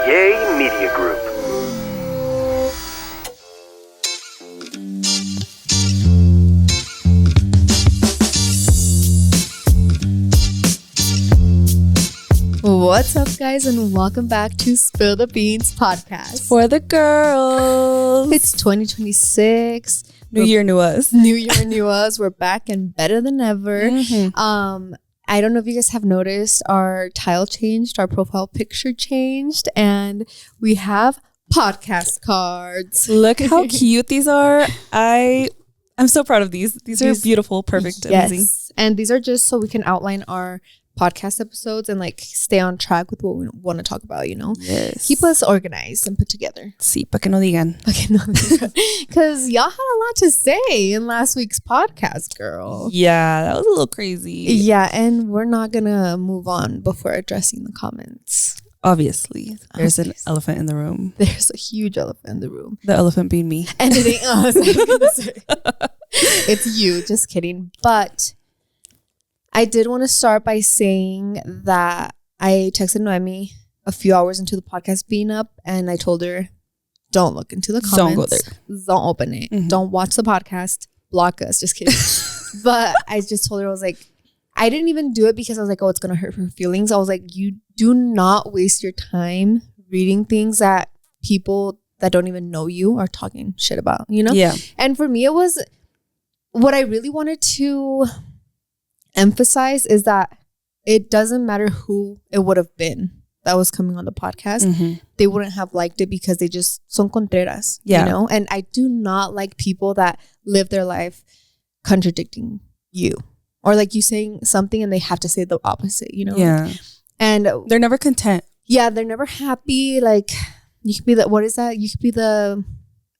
Yay Media Group. What's up, guys, and welcome back to Spill the Beans podcast. For the girls. It's 2026. New year, new us. New year, new us. We're back and better than ever. Mm-hmm. I don't know if you guys have noticed, our tile changed, our profile picture changed, and we have podcast cards. Look how cute these are. I'm so proud of these. These are beautiful, perfect, amazing. And these are just so we can outline our podcast episodes and like stay on track with what we want to talk about, you know? Yes. Keep us organized and put together. Sí, pa' que no digan. Because y'all had a lot to say in last week's podcast, girl. Yeah, that was a little crazy. Yeah, and we're not going to move on before addressing the comments. Obviously. There's an elephant in the room. There's a huge elephant in the room. The elephant being me. And it ain't us. I was gonna say. It's you. Just kidding. But I did want to start by saying that I texted Noemi a few hours into the podcast being up, and I told her, don't look into the comments. Don't go there. Don't open it. Mm-hmm. Don't watch the podcast. Block us. Just kidding. But I just told her, I was like, I didn't even do it because I was like, oh, it's going to hurt her feelings. I was like, you do not waste your time reading things that people that don't even know you are talking shit about, you know? Yeah. And for me, it was what I really wanted to emphasize is that it doesn't matter who it would have been that was coming on the podcast. Mm-hmm. They wouldn't have liked it because they just son contreras, yeah. you know? And I do not like people that live their life contradicting you or like you saying something and they have to say the opposite, you know? Yeah. And they're never content. Yeah, they're never happy. Like you could be the, what is that? You could be the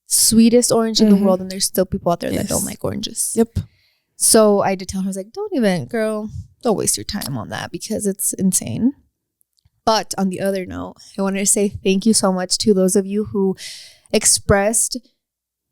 sweetest orange in the world and there's still people out there that don't like oranges. Yep. So I did tell her, I was like, don't waste your time on that because it's insane. But on the other note, I wanted to say thank you so much to those of you who expressed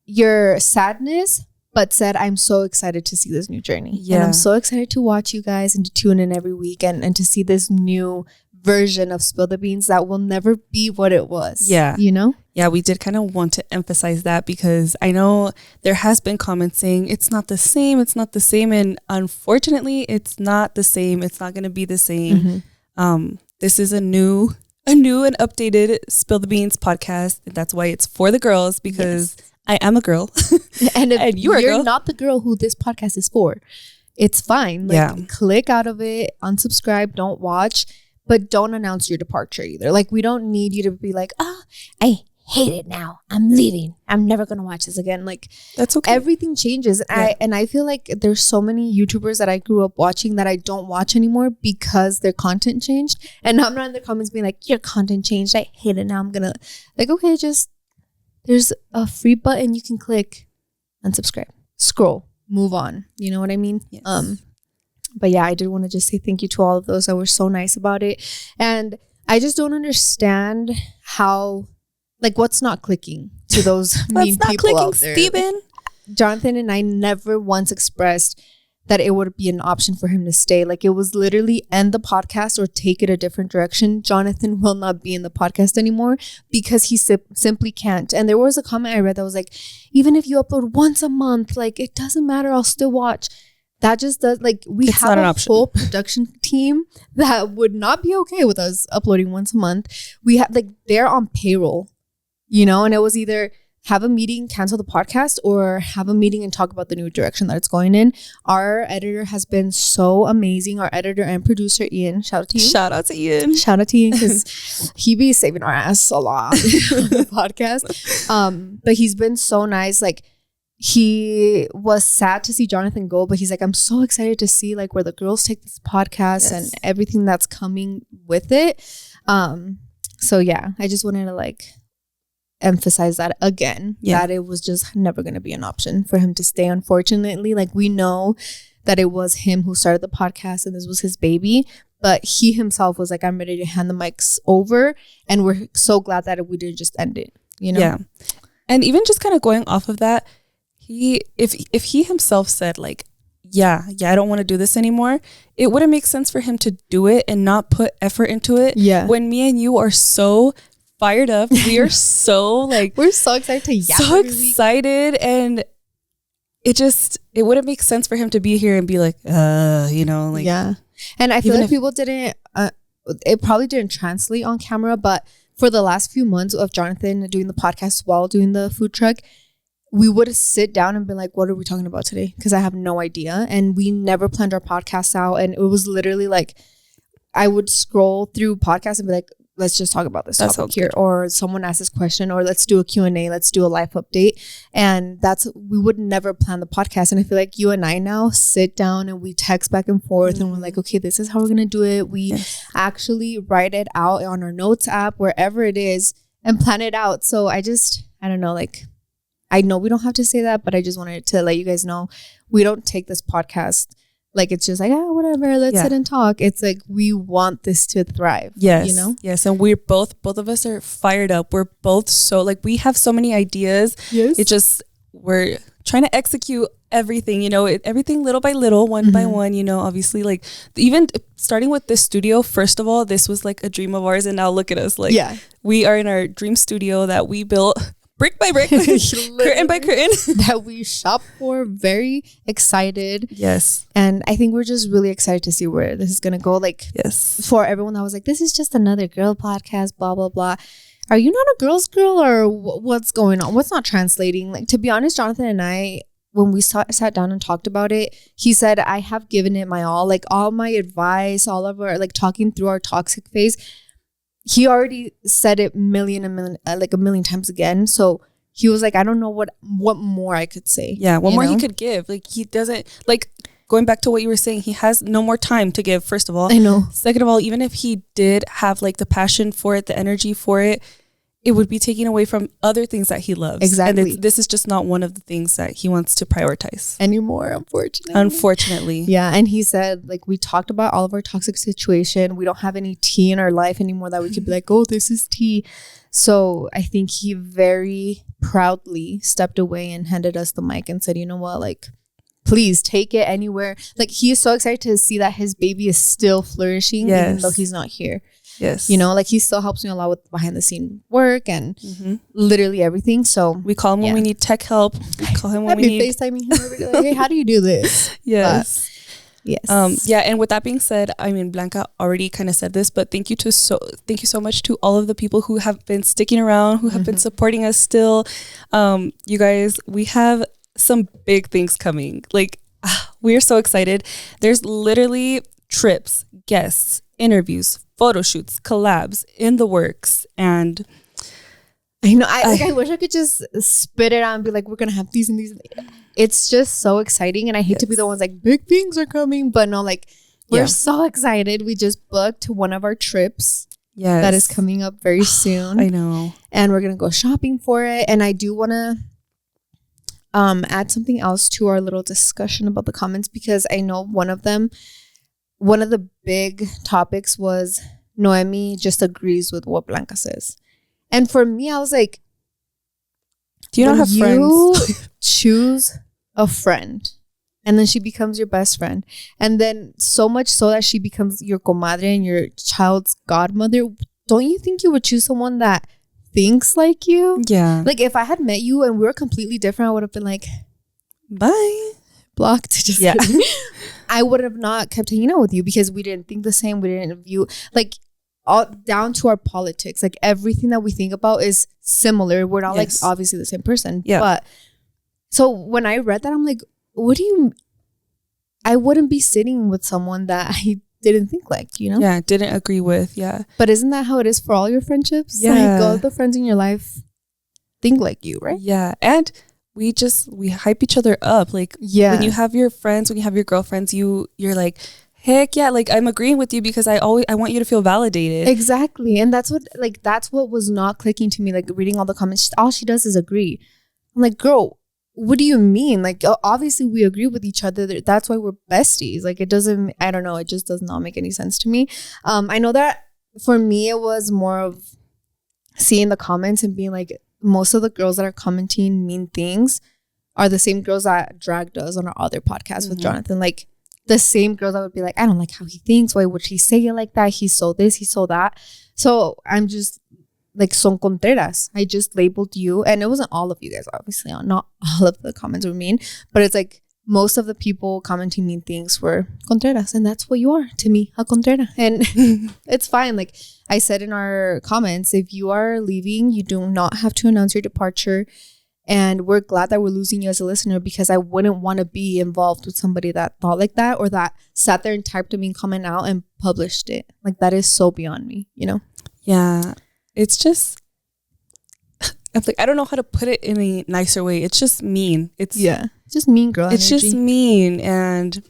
your sadness, but said, I'm so excited to see this new journey. Yeah. And I'm so excited to watch you guys and to tune in every week and to see this new version of Spill the Beans that will never be what it was. Yeah. You know? Yeah, we did kind of want to emphasize that because I know there has been comments saying it's not the same. And unfortunately, it's not the same. It's not going to be the same. Mm-hmm. This is a new and updated Spill the Beans podcast. And that's why it's for the girls because I am a girl. And if you're not the girl who this podcast is for, it's fine. Like, click out of it, unsubscribe, don't watch, but don't announce your departure either. Like, we don't need you to be like, I hate it now. I'm leaving. I'm never going to watch this again. Like, that's okay. Everything changes. Yeah. I feel like there's so many YouTubers that I grew up watching that I don't watch anymore because their content changed. And I'm not in the comments being like, your content changed. I hate it now. I'm going to like, okay, just there's a free button you can click, unsubscribe, scroll, move on. You know what I mean? Yes. But yeah, I did want to just say thank you to all of those that were so nice about it. And I just don't understand how, like, what's not clicking to those mean people out there. Steven? Jonathan and I never once expressed that it would be an option for him to stay. Like, it was literally end the podcast or take it a different direction. Jonathan will not be in the podcast anymore because he simply can't. And there was a comment I read that was like, even if you upload once a month, like, it doesn't matter. I'll still watch. That just does, like, it's have a whole production team that would not be okay with us uploading once a month. We have, like, they're on payroll, you know, and it was either have a meeting, cancel the podcast, or have a meeting and talk about the new direction that it's going in. Our editor has been so amazing. Our editor and producer, Ian, shout out to you. Shout out to Ian. Shout out to Ian because he be saving our ass a lot on the podcast. But he's been so nice. Like, he was sad to see Jonathan go, but he's like, I'm so excited to see like where the girls take this podcast and everything that's coming with it. So yeah, I just wanted to like emphasize that again, that it was just never going to be an option for him to stay. Unfortunately, like, we know that it was him who started the podcast and this was his baby, but he himself was like, I'm ready to hand the mics over, and we're so glad that we didn't just end it, you know? Yeah. And even just kind of going off of that, if he himself said like, I don't want to do this anymore, it wouldn't make sense for him to do it and not put effort into it. Yeah. When me and you are so fired up. We are so like we're so excited to yap so every week. excited, and it wouldn't make sense for him to be here and be like, you know, like yeah. And I feel like people didn't. It probably didn't translate on camera, but for the last few months of Jonathan doing the podcast while doing the food truck, we would sit down and be like, what are we talking about today? Because I have no idea. And we never planned our podcasts out. And it was literally like, I would scroll through podcasts and be like, let's just talk about this topic here. Good. Or someone asks this question, or let's do a Q&A, let's do a live update. And we would never plan the podcast. And I feel like you and I now sit down and we text back and forth and we're like, okay, this is how we're going to do it. We actually write it out on our notes app, wherever it is, and plan it out. So I don't know, like, I know we don't have to say that, but I just wanted to let you guys know we don't take this podcast like it's just like, whatever, let's sit and talk. It's like we want this to thrive. Yes. You know? Yes. And we're both of us are fired up. We're both so like we have so many ideas. Yes. It just we're trying to execute everything, you know, everything little by little, one by one, you know, obviously like even starting with this studio, first of all, this was like a dream of ours. And now look at us. Like we are in our dream studio that we built brick by brick, curtain by curtain, that we shop for. Very excited. Yes. And I think we're just really excited to see where this is going to go. Like, for everyone that was like, this is just another girl podcast, blah, blah, blah. Are you not a girl's girl, or what's going on? What's not translating? Like, to be honest, Jonathan and I, when we sat down and talked about it, he said, I have given it my all, like all my advice, all of our, like talking through our toxic phase. He already said it a million times again. So he was like, I don't know what more I could say. Yeah, what more he could give. Like he doesn't, like going back to what you were saying, he has no more time to give, first of all. I know. Second of all, even if he did have like the passion for it, the energy for it, it would be taken away from other things that he loves. Exactly. And this is just not one of the things that he wants to prioritize anymore, unfortunately. Yeah. And he said, like, we talked about all of our toxic situation. We don't have any tea in our life anymore that we could be like, oh, this is tea. So I think he very proudly stepped away and handed us the mic and said, you know what, like, please take it anywhere. Like, he is so excited to see that his baby is still flourishing, even though he's not here. Yes. You know, like he still helps me a lot with behind the scene work and literally everything. So we call him when we need tech help. We call him when we need FaceTiming him every day. Like, hey, how do you do this? Yes. Yes. Yeah. And with that being said, I mean, Blanca already kind of said this, but thank you so much to all of the people who have been sticking around, who have been supporting us still. You guys, we have some big things coming. Like, we are so excited. There's literally trips, guests, interviews, photo shoots, collabs in the works. And I know, I wish I could just spit it out and be like, we're gonna have these and these. It's just so exciting, and I hate to be the ones like, big things are coming, but no, like, we're so excited. We just booked one of our trips that is coming up very soon. I know. And we're gonna go shopping for it. And I do want to add something else to our little discussion about the comments, because I know one of the big topics was Noemi just agrees with what Blanca says. And for me, I was like, do you not have friends? You choose a friend and then she becomes your best friend. And then so much so that she becomes your comadre and your child's godmother. Don't you think you would choose someone that thinks like you? Yeah. Like, if I had met you and we were completely different, I would have been like, bye. Blocked. Just kidding. I would have not kept hanging out with you because we didn't think the same. We didn't view, like, all down to our politics. Like, everything that we think about is similar. We're not like obviously the same person. Yeah. But so when I read that, I'm like, I wouldn't be sitting with someone that I didn't think like, you know? Yeah, didn't agree with. Yeah. But isn't that how it is for all your friendships? Yeah. Like, all the friends in your life think like you, right? Yeah. And we hype each other up. Like, when you have your friends, when you have your girlfriends, you're like, heck yeah, like, I'm agreeing with you because I want you to feel validated. Exactly. And that's what was not clicking to me. Like, reading all the comments, all she does is agree. I'm like, girl, what do you mean? Like, obviously we agree with each other. That's why we're besties. Like, it doesn't, I don't know, it just does not make any sense to me. I know that for me, it was more of seeing the comments and being like, most of the girls that are commenting mean things are the same girls that dragged us on our other podcast with Jonathan. Like, the same girls that would be like, I don't like how he thinks. Why would he say it like that? He's so this, he's so that. So I'm just like son contreras. I just labeled you, and it wasn't all of you guys, obviously. Not all of the comments were mean, but it's like most of the people commenting mean things were contreras, and that's what you are to me, a contrera. And it's fine. Like I said in our comments, if you are leaving, you do not have to announce your departure. And we're glad that we're losing you as a listener, because I wouldn't want to be involved with somebody that thought like that, or that sat there and typed a mean comment out and published it. Like, that is so beyond me, you know? Yeah. It's just, I'm like, I don't know how to put it in a nicer way. It's just mean. It's just mean girl It's energy. just mean. And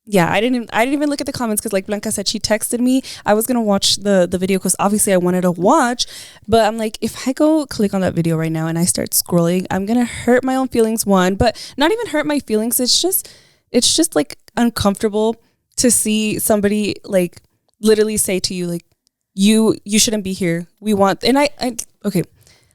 yeah, I didn't even look at the comments, because like Blanca said, she texted me. I was gonna watch the video because obviously I wanted to watch, but I'm like, if I go click on that video right now and I start scrolling, I'm gonna hurt my own feelings, but not even hurt my feelings. It's just like uncomfortable to see somebody like literally say to you, like, you shouldn't be here. We want, and I okay,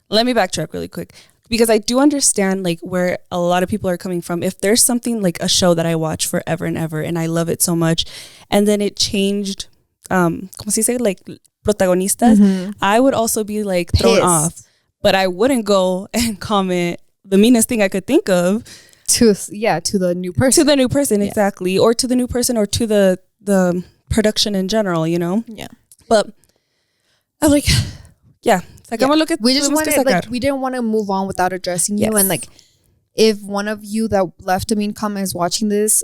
let me backtrack really quick, because I do understand like where a lot of people are coming from. If there's something like a show that I watch forever and ever and I love it so much, and then it changed, como se dice, like protagonistas, I would also be like thrown off. But I wouldn't go and comment the meanest thing I could think of to the new person. To the new person, exactly. Or to the new person, or to the production in general, you know? Yeah. But I'm like, yeah. Like, I'm gonna look at, we just wanted, like, we didn't want to move on without addressing you. And like, if one of you that left a mean comment is watching this,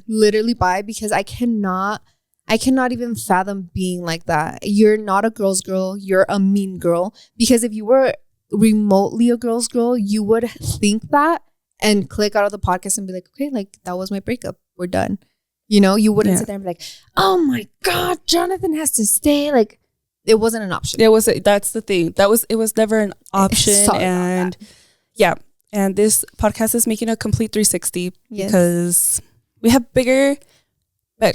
literally bye, because I cannot even fathom being like that. You're not a girl's girl, you're a mean girl. Because if you were remotely a girl's girl, you would think that and click out of the podcast and be like, okay, like, that was my breakup, we're done. You know, you wouldn't sit there and be like, oh my God, Jonathan has to stay. Like, it wasn't an option. That's the thing. It was never an option. And yeah. And this podcast is making a complete 360 because we have bigger,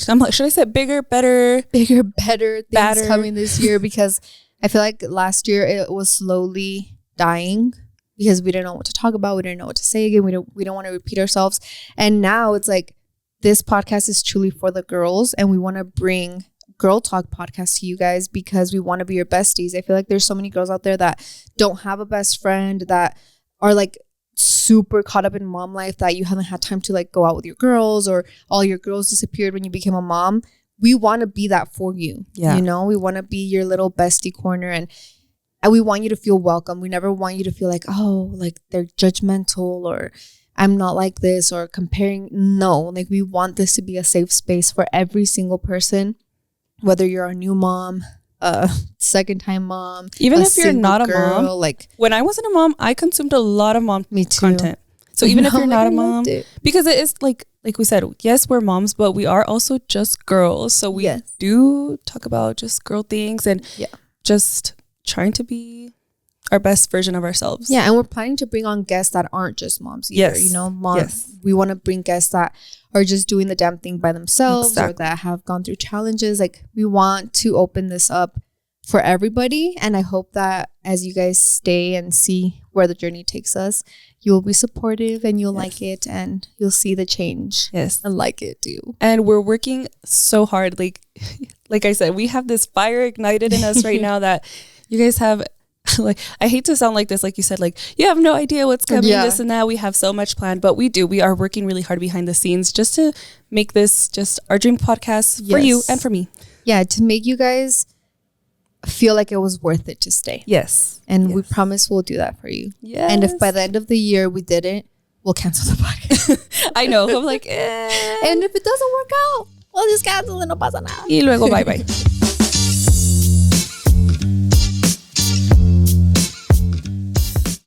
I'm like, should I say bigger, better things coming this year? Because I feel like last year it was slowly dying because we didn't know what to talk about. We didn't know what to say again. We don't want to repeat ourselves. And now it's like, this podcast is truly for the girls, and we want to bring Girl Talk podcast to you guys because we want to be your besties. I feel like there's so many girls out there that don't have a best friend, that are like super caught up in mom life, that you haven't had time to like go out with your girls, or all your girls disappeared when you became a mom. We want to be that for you. You know, we want to be your little bestie corner, and we want you to feel welcome. We never want you to feel like, oh, like they're judgmental, or I'm not like this, or comparing. No, like, we want this to be a safe space for every single person. Whether you're a new mom, a second-time mom, even if you're not a mom. Like, when I wasn't a mom, I consumed a lot of mom content. So even if you're not a mom, because it is like we said, yes, we're moms, but we are also just girls. So we do talk about just girl things and just trying to be our best version of ourselves. Yeah, and we're planning to bring on guests that aren't just moms either. You know, moms. We want to bring guests that are just doing the damn thing by themselves, or that have gone through challenges. Like, we want to open this up for everybody, and I hope that as you guys stay and see where the journey takes us, you'll be supportive and you'll like it, and you'll see the change and like it too. And we're working so hard. Like I said, we have this fire ignited in us right now that you guys have. Like, I hate to sound like this, like you said, like, you have no idea what's coming, this and that. We have so much planned, but we do. We are working really hard behind the scenes just to make this just our dream podcast for you and for me. Yeah, to make you guys feel like it was worth it to stay. Yes. And we promise we'll do that for you. Yes. And if by the end of the year we didn't, we'll cancel the podcast. I know. I'm like, And if it doesn't work out, we'll just cancel and no pasa nada. Y luego bye-bye.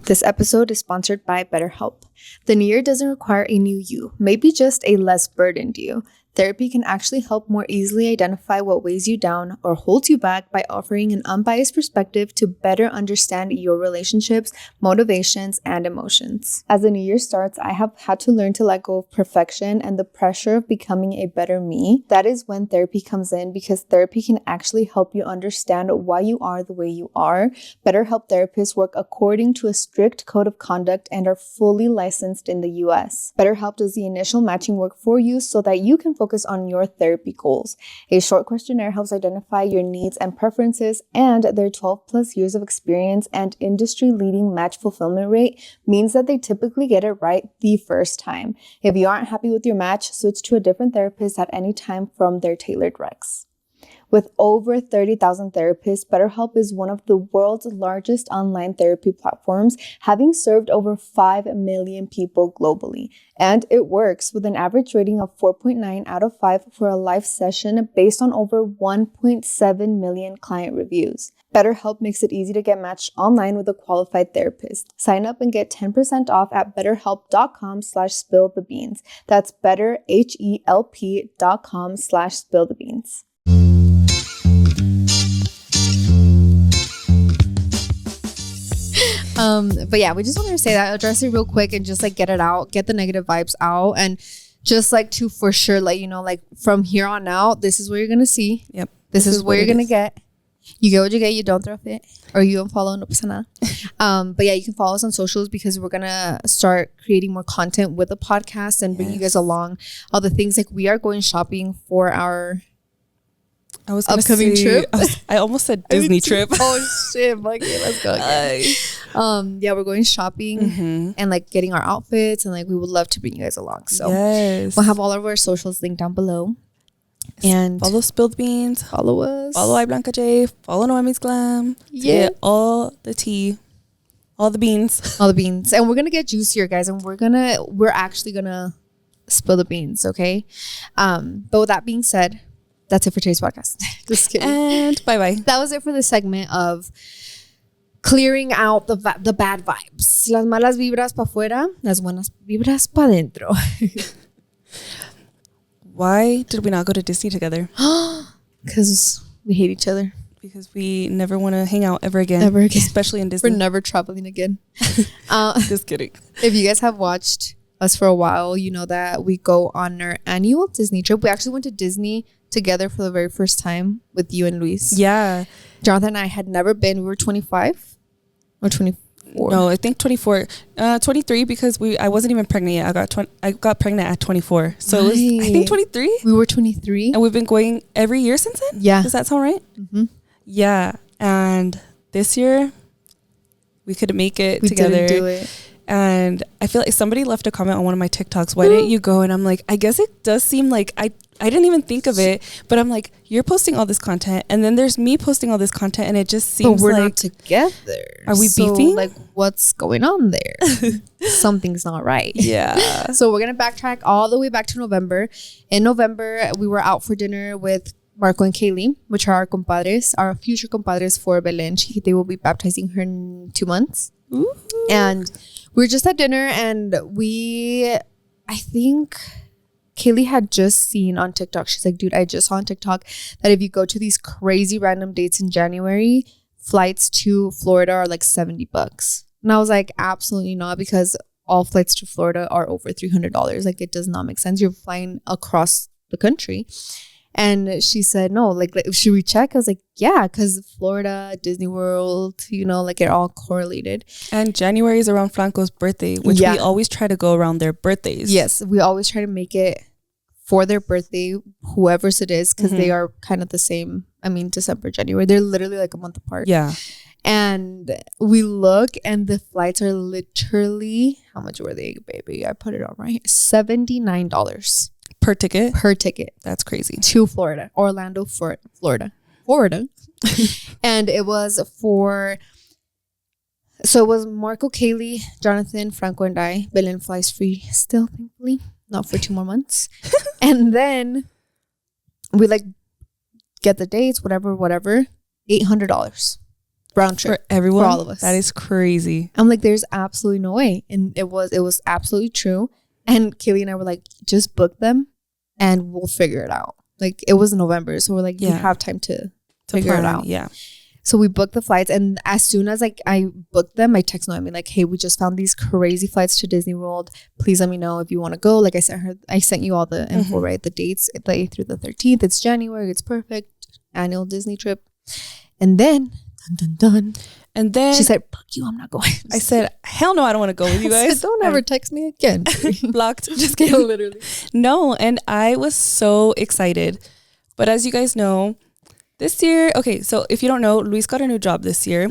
This episode is sponsored by BetterHelp. The new year doesn't require a new you, maybe just a less burdened you. Therapy can actually help more easily identify what weighs you down or holds you back by offering an unbiased perspective to better understand your relationships, motivations, and emotions. As the new year starts, I have had to learn to let go of perfection and the pressure of becoming a better me. That is when therapy comes in, because therapy can actually help you understand why you are the way you are. BetterHelp therapists work according to a strict code of conduct and are fully licensed in the US. BetterHelp does the initial matching work for you so that you can focus focus on your therapy goals. A short questionnaire helps identify your needs and preferences, and their 12 plus years of experience and industry-leading match fulfillment rate means that they typically get it right the first time. If you aren't happy with your match, switch to a different therapist at any time from their tailored recs. With over 30,000 therapists, BetterHelp is one of the world's largest online therapy platforms, having served over 5 million people globally. And it works with an average rating of 4.9 out of 5 for a live session based on over 1.7 million client reviews. BetterHelp makes it easy to get matched online with a qualified therapist. Sign up and get 10% off at betterhelp.com/spillthebeans. That's betterhelp.com/spillthebeans. But yeah, we just wanted to say that, address it real quick and just like get it out, get the negative vibes out, and just like to for sure let you know, like from here on out, this is what you're gonna see. Yep. This is what you're gonna get. You get what you get, you don't throw a fit, or you unfollow, no pasa nada. But yeah, you can follow us on socials because we're gonna start creating more content with the podcast and bring you guys along all the things. Like, we are going shopping for our upcoming trip. I almost said Disney trip. Oh shit! Okay, let's go again. Yeah, we're going shopping and like getting our outfits, and like we would love to bring you guys along. So we'll have all of our socials linked down below. And follow Spilled Beans. Follow us. Follow iBlanca J. Follow Noemi's Glam. Yeah, all the tea, all the beans, all the beans, and we're gonna get juicier, guys. And we're actually gonna spill the beans, okay? But with that being said, that's it for today's podcast. Just kidding. And bye-bye. That was it for the segment of clearing out the bad vibes. Las malas vibras pa' fuera, las buenas vibras pa' dentro. Why did we not go to Disney together? Because we hate each other. Because we never want to hang out ever again. Especially in Disney. We're never traveling again. Just kidding. If you guys have watched us for a while, you know that we go on our annual Disney trip. We actually went to Disney together for the very first time with you and Luis. Yeah. Jonathan and I had never been. We were 25 or 24. No, I think 24. 23 because I wasn't even pregnant yet. I got pregnant at 24. So it was, I think 23. We were 23. And we've been going every year since then? Yeah. Does that sound right? Mm-hmm. Yeah. And this year we couldn't make it together. Didn't do it. And I feel like somebody left a comment on one of my TikToks. Why didn't you go? And I'm like, I guess it does seem like I didn't even think of it, but I'm like, you're posting all this content, and then there's me posting all this content, and it just seems but we're like not together. Are we beefing? Like, what's going on there? Something's not right. Yeah. So we're gonna backtrack all the way back to November. In November, we were out for dinner with Marco and Kaylee, which are our compadres, our future compadres for Belen. They will be baptizing her in 2 months. Ooh. And we were just at dinner, and I think Kaylee had just seen on TikTok, she's like, dude, I just saw on TikTok that if you go to these crazy random dates in January, flights to Florida are like $70. And I was like, absolutely not, because all flights to Florida are over $300. Like, it does not make sense. You're flying across the country. And she said, no, like should we check? I was like, yeah, because Florida, Disney World, you know, like it all correlated. And January is around Franco's birthday, which we always try to go around their birthdays. Yes, we always try to make it for their birthday, whoever's it is, because they are kind of the same. I mean, December, January, they're literally like a month apart. Yeah. And we look, and the flights are literally, how much were they, baby? I put it on right here. $79 per ticket. That's crazy. To Florida, Orlando, Florida. And it was so it was Marco, Kaylee, Jonathan, Franco, and I. Belen flies free still, thankfully, not for 2 more months. And then we like get the dates, whatever, $800 round trip for everyone, for all of us. That is crazy. I'm like, there's absolutely no way. And it was absolutely true. And Kaylee and I were like, just book them and we'll figure it out. Like, it was November, so we're like, you have time to figure it out. Yeah. So we booked the flights, and as soon as like I booked them, I text Noemi like, hey, we just found these crazy flights to Disney World. Please let me know if you want to go. Like, I sent you all the info, right? The dates, the 8th through the 13th. It's January. It's perfect. Annual Disney trip. And then Dun, dun, dun. And then She said, fuck you, I'm not going. I said, hell no, I don't want to go with you I guys. said, don't ever text me again. Blocked. Just kidding. Literally. No, and I was so excited. But as you guys know, this year, okay, so if you don't know, Luis got a new job this year.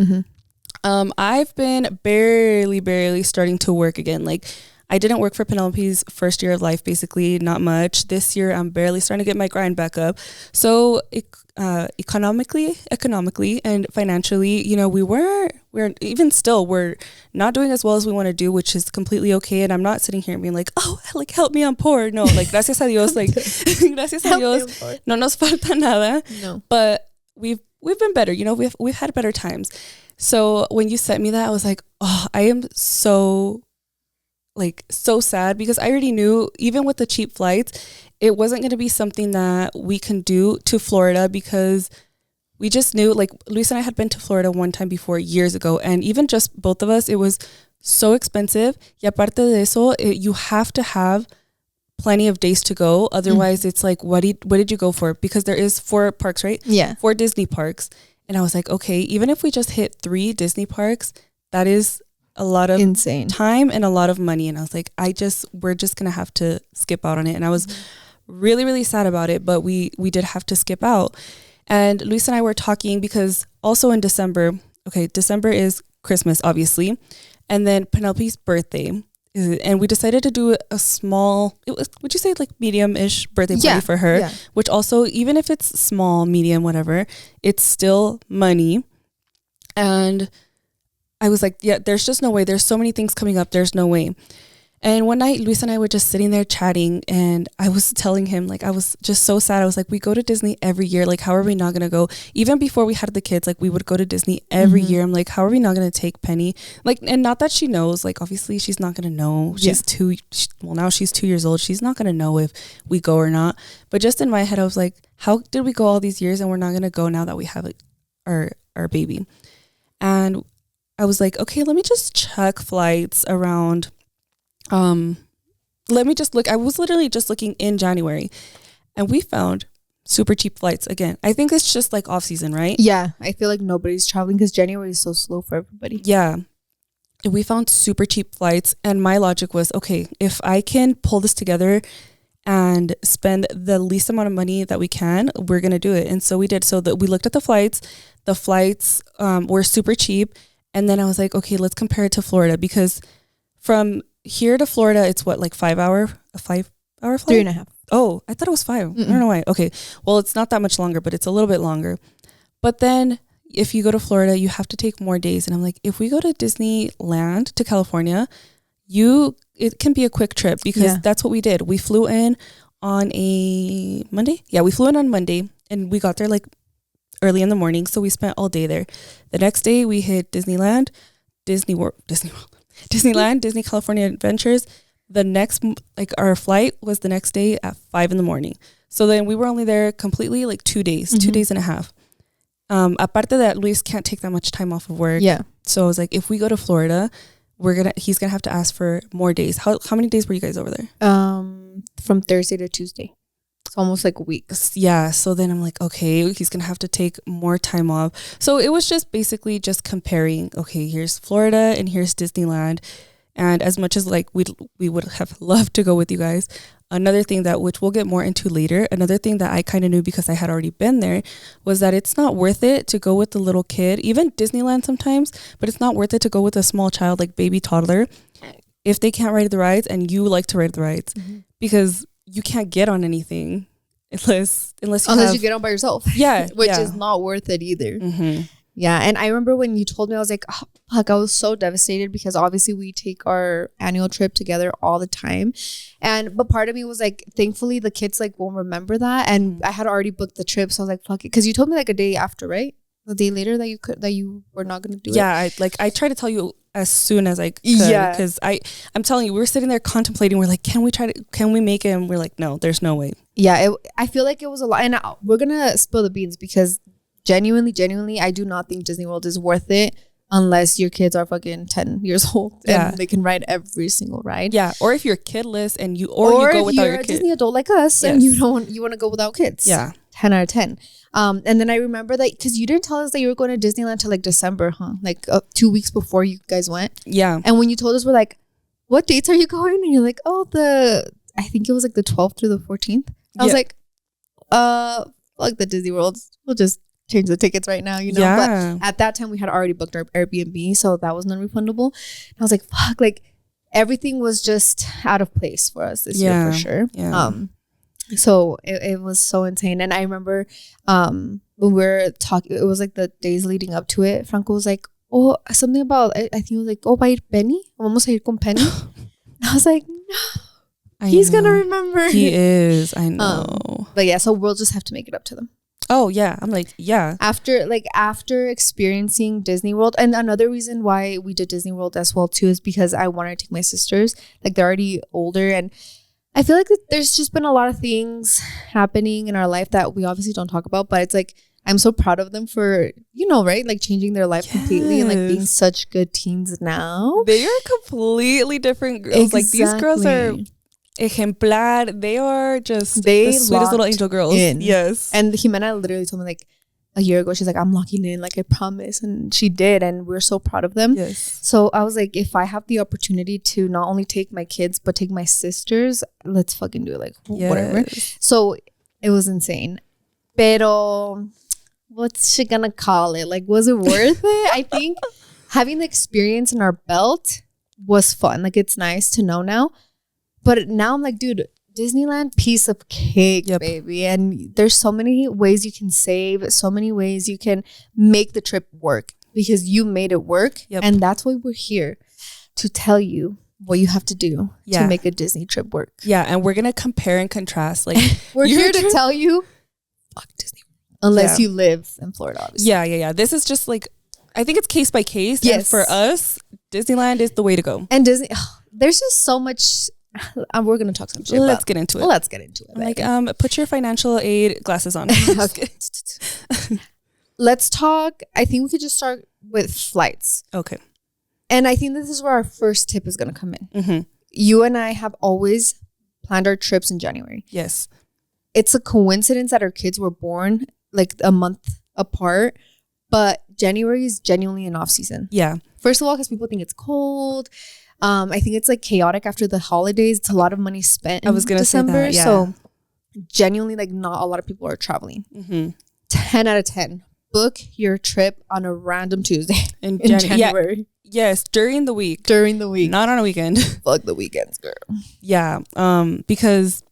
I've been barely starting to work again. Like, I didn't work for Penelope's first year of life, basically, not much. This year, I'm barely starting to get my grind back up. So economically and financially, you know, we're even still, we're not doing as well as we want to do, which is completely okay. And I'm not sitting here and being like, oh, like, help me, I'm poor. No, like, gracias a Dios, like, gracias a Dios, no nos falta nada. No. But we've been better, you know, we've had better times. So when you sent me that, I was like, oh, I am so sad, because I already knew, even with the cheap flights, it wasn't going to be something that we can do to Florida, because we just knew, like, Luis and I had been to Florida one time before years ago, and even just both of us, it was so expensive. Y aparte de eso, you have to have plenty of days to go. Otherwise, it's like, what did you go for? Because there is 4 parks, right? Yeah. 4 Disney parks. And I was like, okay, even if we just hit 3 Disney parks, that is a lot of insane time and a lot of money. And I was like, we're just gonna have to skip out on it. And I was really sad about it, but we did have to skip out. And Luis and I were talking, because also in December is Christmas, obviously, and then Penelope's birthday, and we decided to do a small, would you say like medium-ish birthday party for her, which also, even if it's small, medium, whatever, it's still money. And I was like, yeah, there's just no way. There's so many things coming up. There's no way. And one night, Luis and I were just sitting there chatting, and I was telling him, like, I was just so sad. I was like, we go to Disney every year. Like, how are we not going to go? Even before we had the kids, like, we would go to Disney every year. I'm like, how are we not going to take Penny? Like, and not that she knows. Like, obviously, she's not going to know. She's now she's 2 years old. She's not going to know if we go or not. But just in my head, I was like, how did we go all these years and we're not going to go now that we have our baby? And I was like, okay, let me just check flights around. Let me just look. I was literally just looking in January, and we found super cheap flights again. I think it's just like off season, right? Yeah, I feel like nobody's traveling because January is so slow for everybody. Yeah. And we found super cheap flights, and my logic was, okay, if I can pull this together and spend the least amount of money that we can, we're gonna do it. And so we did. So that we looked at the flights. The flights were super cheap, and then I was like, okay, let's compare it to Florida, because from here to Florida, it's what, like 5 hour flight? 3.5. Oh, I thought it was 5. I don't know why. Okay. Well, it's not that much longer, but it's a little bit longer. But then if you go to Florida, you have to take more days. And I'm like, if we go to Disneyland to California, it can be a quick trip, because that's what we did. We flew in on a Monday. Yeah, we flew in on Monday, and we got there like early in the morning. So we spent all day there. The next day we hit Disneyland, Disneyland, Disney California Adventures. The next, like, our flight was the next day at 5 a.m. So then we were only there completely like 2 days, 2 days and a half. Aparte that, Luis can't take that much time off of work. Yeah. So I was like, if we go to Florida, he's gonna have to ask for more days. How many days were you guys over there? From Thursday to Tuesday. It's almost like a week. Yeah. So then I'm like, okay, he's gonna have to take more time off. So it was just basically just comparing, okay, here's Florida and here's Disneyland. And as much as like we would have loved to go with you guys, another thing which we'll get more into later, another thing that I kind of knew because I had already been there, was that it's not worth it to go with the little kid, even Disneyland sometimes, but it's not worth it to go with a small child, like baby toddler, if they can't ride the rides and you like to ride the rides, because you can't get on anything unless you get on by yourself. Yeah. Which is not worth it either. Yeah. And I remember when you told me, I was like, oh, fuck, I was so devastated, because obviously we take our annual trip together all the time. But part of me was like, thankfully the kids like won't remember that. And I had already booked the trip. So I was like, fuck it. Because you told me like a day after, right? A day later that you were not going to do it. Yeah. I tried to tell you as soon as I could. Yeah. Because I'm telling you, we were sitting there contemplating. We're like, can we make it? And we're like, no, there's no way. Yeah. I feel like it was a lot. And we're going to spill the beans, because genuinely, I do not think Disney World is worth it unless your kids are fucking 10 years old and they can ride every single ride. Yeah. Or if you're kidless and you go without your a kid. Disney adult like us and you want to go without kids. Yeah. 10 out of 10. And then I remember that because you didn't tell us that you were going to Disneyland till like December, huh? Like 2 weeks before you guys went. Yeah. And when you told us, we're like, what dates are you going? And you're like, oh, I think it was like the 12th through the 14th. I was like, fuck the Disney World. We'll just change the tickets right now, you know? Yeah. But at that time we had already booked our Airbnb, so that was non-refundable. And I was like, fuck, like everything was just out of place for us this year for sure. Yeah. So it was so insane. And I remember when we were talking, it was like the days leading up to it, Franco was like, oh, something about, I think it was like, oh, va a ir Penny? Vamos a ir con Penny? I was like, no, he's going to remember. He is, I know. But yeah, so we'll just have to make it up to them. Oh, yeah. I'm like, yeah. After experiencing Disney World, and another reason why we did Disney World as well too is because I wanted to take my sisters. Like they're already older, and I feel like there's just been a lot of things happening in our life that we obviously don't talk about, but it's like I'm so proud of them for, right? Like changing their life completely and like being such good teens now. They are completely different girls. Exactly. Like these girls are ejemplar. They are just the sweetest little angel girls. Yes. And Jimena literally told me like a year ago, she's like, I'm locking in, like I promise. And she did. And we're so proud of them. Yes. So I was like, if I have the opportunity to not only take my kids, but take my sisters, let's fucking do it. Like whatever. So it was insane. Pero what's she gonna call it? Like, was it worth it? I think having the experience in our belt was fun. Like, it's nice to know now. But now I'm like, dude, Disneyland, piece of cake, baby. And there's so many ways you can save, so many ways you can make the trip work because you made it work. And that's why we're here, to tell you what you have to do to make a Disney trip work. Yeah, and we're going to compare and contrast. Like, we're here to tell you, fuck Disney. Unless you live in Florida, obviously. Yeah. This is just like, I think it's case by case. Yes. And for us, Disneyland is the way to go. And Disney, there's just so much. We're gonna talk some shit. Let's get into it. Let's get into it. Like, put your financial aid glasses on. Let's talk. I think we could just start with flights. Okay. And I think this is where our first tip is gonna come in. Mm-hmm. You and I have always planned our trips in January. Yes. It's a coincidence that our kids were born like a month apart, but January is genuinely an off season. Yeah. First of all, because people think it's cold. I think it's like chaotic after the holidays. It's a lot of money spent in December. Say that, yeah. So genuinely, like, not a lot of people are traveling. Mm-hmm. 10 out of 10. Book your trip on a random Tuesday in January. Yes, during the week. During the week. Not on a weekend. Fuck the weekends, girl. Yeah. Because,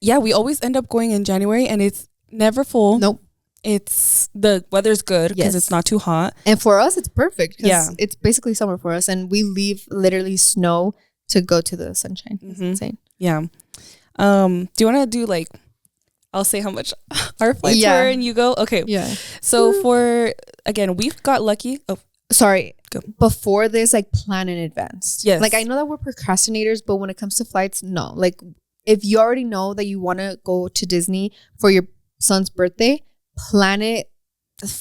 we always end up going in January and it's never full. Nope. It's the weather's good because it's not too hot. And for us, it's perfect because it's basically summer for us. And we leave literally snow to go to the sunshine. It's insane. Yeah. Do you want to do like, I'll say how much our flights were and you go? Okay. Yeah. So again, we've got lucky. Oh, sorry. Go. Before this, like, plan in advance. Yes. Like, I know that we're procrastinators, but when it comes to flights, no. Like, if you already know that you want to go to Disney for your son's birthday, plan it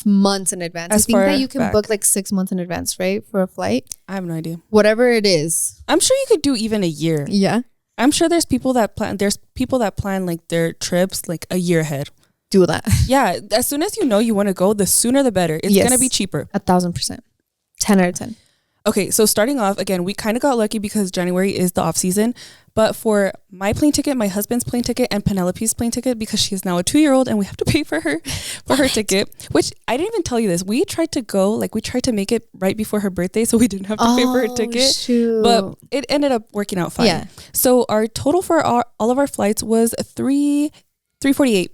months in advance. I think that you can book like 6 months in advance, right? For a flight. I have no idea. Whatever it is. I'm sure you could do even a year. Yeah. I'm sure there's people that plan like their trips like a year ahead. Do that. Yeah. As soon as you know you want to go, the sooner the better. It's going to be cheaper. 1,000%. 10 out of 10. Okay, so starting off, again, we kind of got lucky because January is the off season. But for my plane ticket, my husband's plane ticket, and Penelope's plane ticket, because she is now a 2-year-old and we have to pay for her ticket, which I didn't even tell you this. We tried to make it right before her birthday so we didn't have to pay for her ticket. Shoot. But it ended up working out fine. Yeah. So our total for all of our flights was $348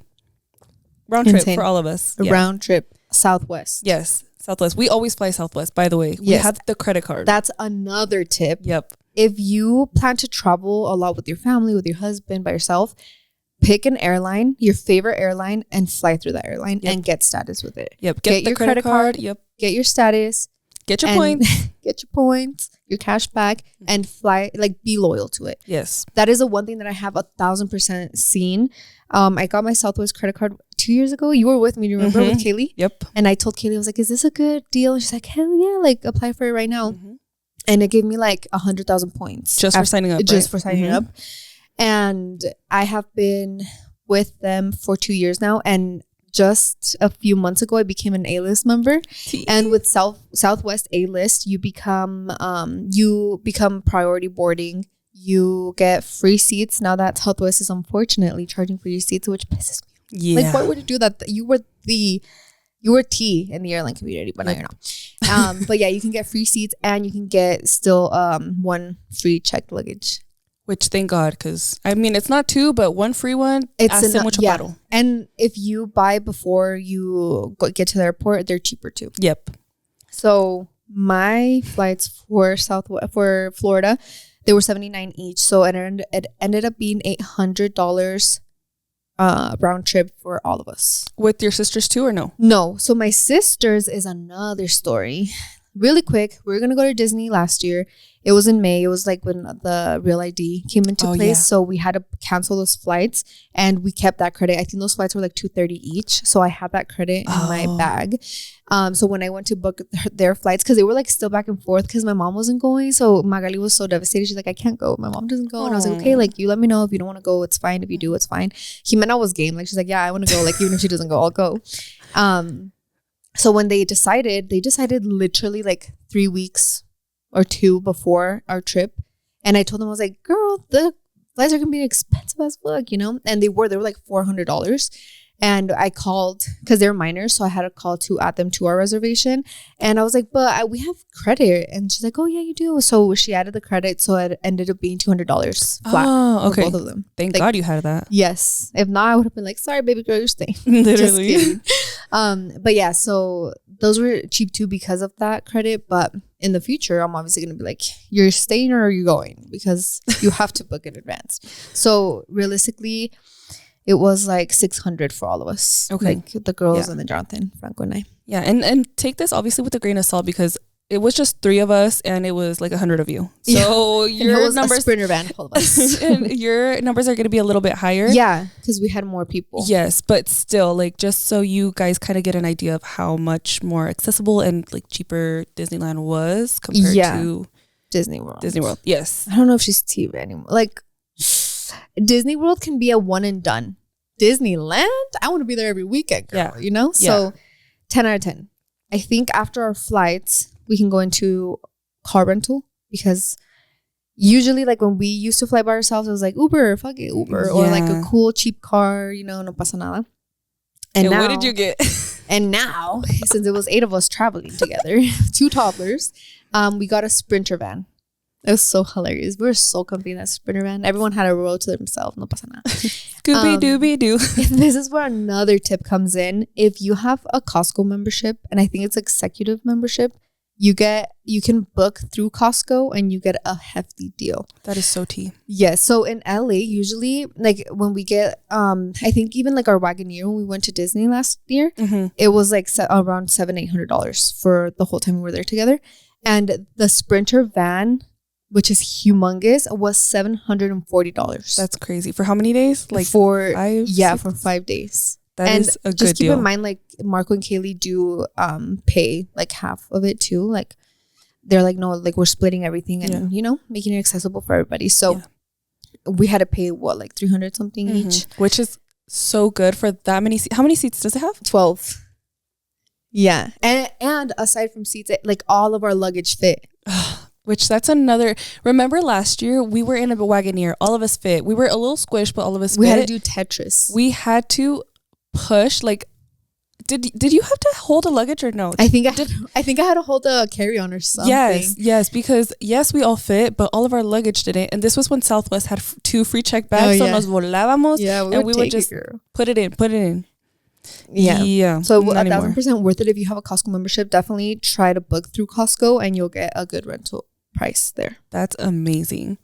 round trip for all of us. Round trip, Southwest. Yes. Southwest. We always fly Southwest, by the way. Yes. We have the credit card. That's another tip. Yep. If you plan to travel a lot with your family, with your husband, by yourself, pick an airline, your favorite airline, and fly through that airline and get status with it. Yep. Get your credit card. Yep. Get your status. Get your points. Get your points, your cash back, and fly, like, be loyal to it. Yes. That is the one thing that I have 1,000% seen. I got my Southwest credit card 2 years ago. You were with me, do you remember, with Kaylee? Yep. And I told Kaylee, I was like, is this a good deal? And she's like, hell yeah, like, apply for it right now. Mm-hmm. And it gave me like 100,000 points. Just for signing up. Just for signing up. And I have been, with them for 2 years now, and just a few months ago I became an A-list member. And with Southwest A-list, you become priority boarding. You get free seats. Now that Southwest is unfortunately charging for your seats, which pisses me. Yeah. Like, why would you do that? You were T in the airline community, but now you're not. But yeah, you can get free seats, and you can get still 1 free checked luggage. Which, thank God, because I mean, it's not 2, but 1 free one. It's battle. And if you buy before you get to the airport, they're cheaper too. Yep. So my flights for Florida, they were $79 each. So it ended up being $800 round trip for all of us. With your sisters too, or no? No. So my sisters is another story. Really quick, we were going to go to Disney last year. It was in May. It was like when the Real ID came into place. Yeah. So we had to cancel those flights, and we kept that credit. I think those flights were like $230 each. So I had that credit in my bag. So when I went to book their flights, because they were like still back and forth because my mom wasn't going. So Magali was so devastated. She's like, I can't go. My mom doesn't go. And I was like, okay, like, you let me know if you don't want to go. It's fine. If you do, it's fine. Jimena was game. Like, she's like, yeah, I want to go. Like, even if she doesn't go, I'll go. So when they decided literally like 3 weeks or 2 before our trip. And I told them, I was like, girl, the flights are going to be expensive as fuck, you know? And they were like $400. And I called, because they're minors, so I had to call to add them to our reservation. And I was like, but we have credit. And she's like, oh, yeah, you do. So she added the credit. So it ended up being $200 flat for both of them. Thank God you had that. Yes. If not, I would have been like, sorry, baby girl, you're staying. Literally. Just kidding. But yeah, so those were cheap too because of that credit. But in the future, I'm obviously going to be like, you're staying or are you going? Because you have to book in advance. So realistically, it was like $600 for all of us. Okay. Like the girls and then Jonathan, Franco, and I. Yeah. And take this obviously with a grain of salt, because it was just 3 of us and it was like 100 of you. So your numbers, a Sprinter van full of us. And your numbers are going to be a little bit higher. Yeah. Because we had more people. Yes. But still, like, just so you guys kind of get an idea of how much more accessible and like cheaper Disneyland was compared to Disney World. Yes. I don't know if she's TV anymore. Like, Disney World can be a one and done. Disneyland, I want to be there every weekend, girl, you know? So 10 out of 10. I think after our flights, we can go into car rental, because usually like when we used to fly by ourselves, it was like Uber, fuck it, Uber, or like a cool cheap car, you know, no pasa nada. And now, what did you get? And now, since it was 8 of us traveling together, 2 toddlers, we got a Sprinter van. It was so hilarious. We were so comfy in that Sprinter van. Everyone had a row to themselves. No pasa nada. Scooby-Dooby-Doo. This is where another tip comes in. If you have a Costco membership, and I think it's executive membership, you can book through Costco and you get a hefty deal. That is so tea. Yes. So in LA, usually, like when we get, I think even like our Wagoneer, when we went to Disney last year, it was like around $700-800 for the whole time we were there together. And the Sprinter van, which is humongous, was $740. That's crazy. For how many days? Like for 5 days. That is a good deal. Just keep in mind, like Marco and Kaylee do pay like half of it too. Like they're like, no, like we're splitting everything and you know, making it accessible for everybody. So we had to pay like 300 something each, which is so good for that many. How many seats does it have? 12. Yeah, and aside from seats, like all of our luggage fit. Which that's another. Remember last year we were in a Wagoneer. All of us fit. We were a little squished, but all of us fit. We had to do Tetris. We had to push. Like, did you have to hold a luggage or no? I think I had to hold a carry-on or something. Yes, because we all fit, but all of our luggage didn't. And this was when Southwest had 2 free check bags, so nos volábamos. Yeah, we would just put it in. Yeah. So 1,000% worth it if you have a Costco membership. Definitely try to book through Costco and you'll get a good rental price there. That's amazing.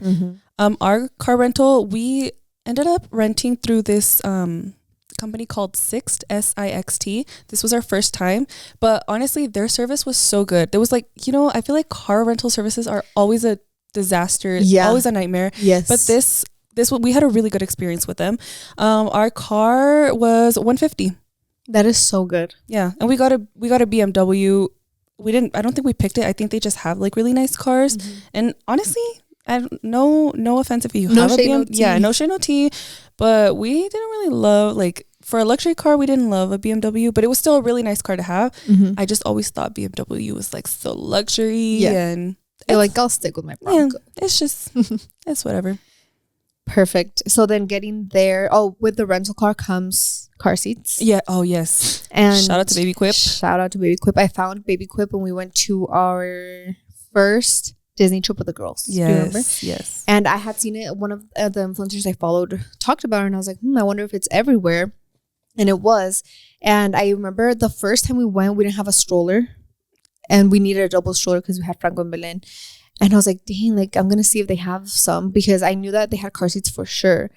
Our car rental, we ended up renting through this company called Sixt, Sixt. This was our first time, but honestly their service was so good. There was like, you know, I feel like car rental services are always a disaster, always a nightmare. Yes, but this we had a really good experience with them. Our car was $150. That is so good. Yeah, and we got a BMW. I don't think we picked it. I think they just have like really nice cars. And honestly, no offense if you No have a shade, no BMW. Yeah, tea. no shade, no tea. But we didn't really love, like, for a luxury car, we didn't love a BMW, but it was still a really nice car to have. Mm-hmm. I just always thought BMW was like so luxury, Yeah. and You're like, I'll stick with my Bronco. it's just it's whatever. Perfect. So then getting there, with the rental car comes car seats. Yeah. Oh yes. And Shout out to Baby Quip. Shout out to Baby Quip. I found Baby Quip when we went to our first Disney trip with the girls. Do you remember? Yes. And I had seen it. One of the influencers I followed talked about it, and I was like, I wonder if it's everywhere. And it was. And I remember the first time we went, we didn't have a stroller, and we needed a double stroller because we had Franco and Belen. And I was like, dang, like, I'm going to see if they have some, because I knew that they had car seats for sure.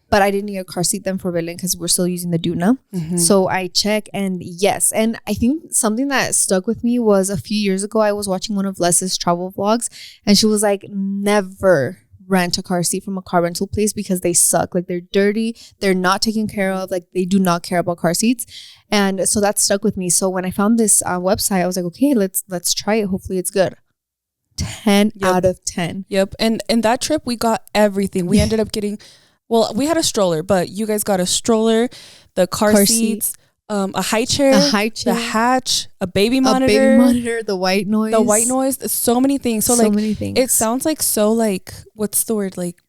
But I didn't need a car seat then for Belen because we're still using the Duna. Mm-hmm. So I check, and yes. And I think something that stuck with me was a few years ago, I was watching one of Les's travel vlogs, and she was like, never rent a car seat from a car rental place because they suck. Like, they're dirty, they're not taken care of, like, they do not care about car seats. And so that stuck with me. So when I found this website, I was like, okay, let's try it. Hopefully it's good. 10 out of 10. Yep. And that trip we got everything. We ended up getting, well, we had a stroller, but you guys got a stroller, the car seats, a high chair, the hatch, a baby monitor, the white noise, so many things. So many things. It sounds like, so like, what's the word? Like,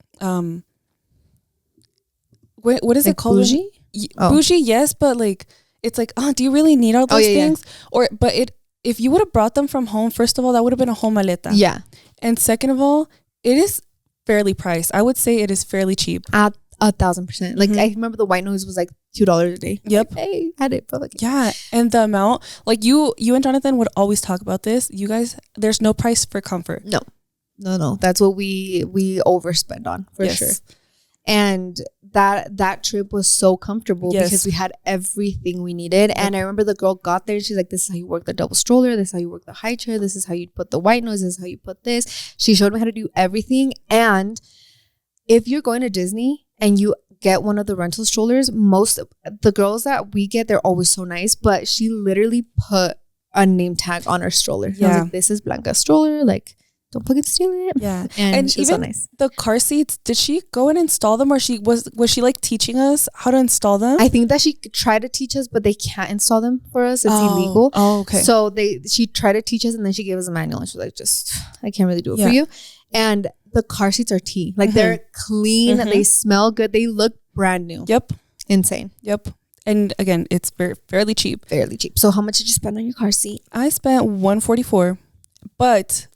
what is it called? Bougie? Bougie, yes, but like, it's like, do you really need all those things? Yeah. If you would have brought them from home, first of all, that would have been a home maleta. Yeah. And second of all, it is fairly priced. I would say it is fairly cheap. At 1,000%. Like, I remember the white noise was like $2 a day. Yep. Like, hey, I had it, but like, yeah. And the amount, like, you and Jonathan would always talk about this. You guys, there's no price for comfort. No. That's what we overspend on for sure. And that trip was so comfortable because we had everything we needed. And I remember the girl got there and she's like, this is how you work the double stroller, this is how you work the high chair, this is how you put the white noise, this is how you put this. She showed me how to do everything. And if you're going to Disney and you get one of the rental strollers, most of the girls that we get, they're always so nice, but she literally put a name tag on her stroller. I was like, this is Blanca's stroller, like, don't fucking steal it. Yeah. And she was even so nice. The car seats, did she go and install them, or was she like teaching us how to install them? I think that she tried to teach us, but they can't install them for us. It's illegal. Oh, okay. So she tried to teach us, and then she gave us a manual, and she was like, I can't really do it for you. And the car seats are tea. Like, they're clean, they smell good, they look brand new. Yep. Insane. Yep. And again, it's fairly cheap. Fairly cheap. So how much did you spend on your car seat? I spent $144, but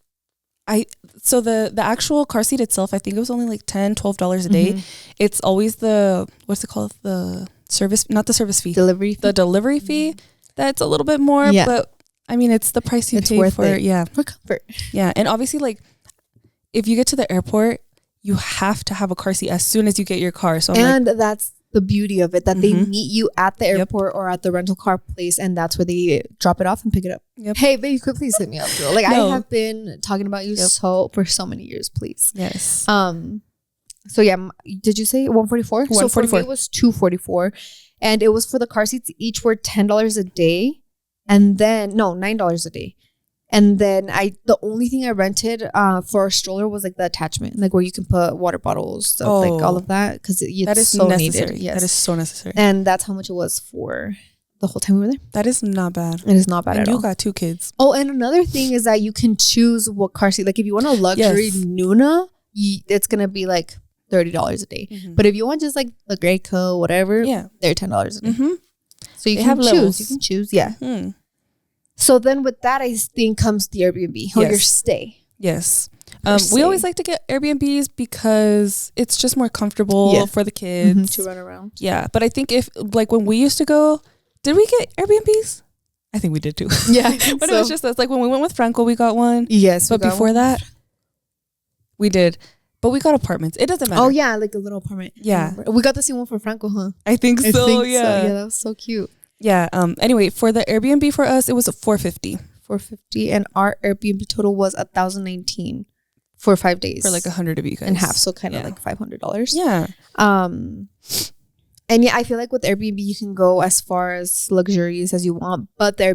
so the actual car seat itself, I think it was only like $10-12 a day. It's always the, what's it called, the service, not the service fee, the delivery fee. That's a little bit more, but I mean, it's the price you pay for it. For comfort. Yeah. And obviously, like, if you get to the airport, you have to have a car seat as soon as you get your car. So that's the beauty of it, that they meet you at the airport or at the rental car place, and that's where they drop it off and pick it up. Hey, baby, please hit me up, girl. Like, I have been talking about you for so many years, please. Yes. So yeah, did you say 144? So for me, it was 244, and it was for the car seats. Each were $10 a day, and then $9 a day. And then the only thing I rented for a stroller was like the attachment, like where you can put water bottles, stuff, like all of that, because that is so necessary. Yes. That is so necessary. And that's how much it was for the whole time we were there. That is not bad. It is not bad at all. You got 2 kids. Oh, and another thing is that you can choose what car seat. Like, if you want a luxury Nuna, it's gonna be like $30 a day. But if you want just like the Graco, whatever, they're $10 a day. So you can choose. Levels. You can choose. Yeah. So then with that, I think comes the Airbnb or your stay. Yes. We always like to get Airbnbs because it's just more comfortable for the kids to run around. Yeah. But I think if, like, when we used to go, did we get Airbnbs? I think we did too. Yeah. But it was just us. Like, when we went with Franco, we got one. Yes. But before that, we did. But we got apartments. It doesn't matter. Oh, yeah. Like a little apartment. Yeah. We got the same one for Franco, huh? I think so. Yeah. Yeah, that was so cute. Yeah. Anyway, for the Airbnb for us, it was $450. $450, and our Airbnb total was $1,019 for 5 days. For like 100 of you guys. And half, so kind of like $500. Yeah. And yeah, I feel like with Airbnb you can go as far as luxurious as you want, but the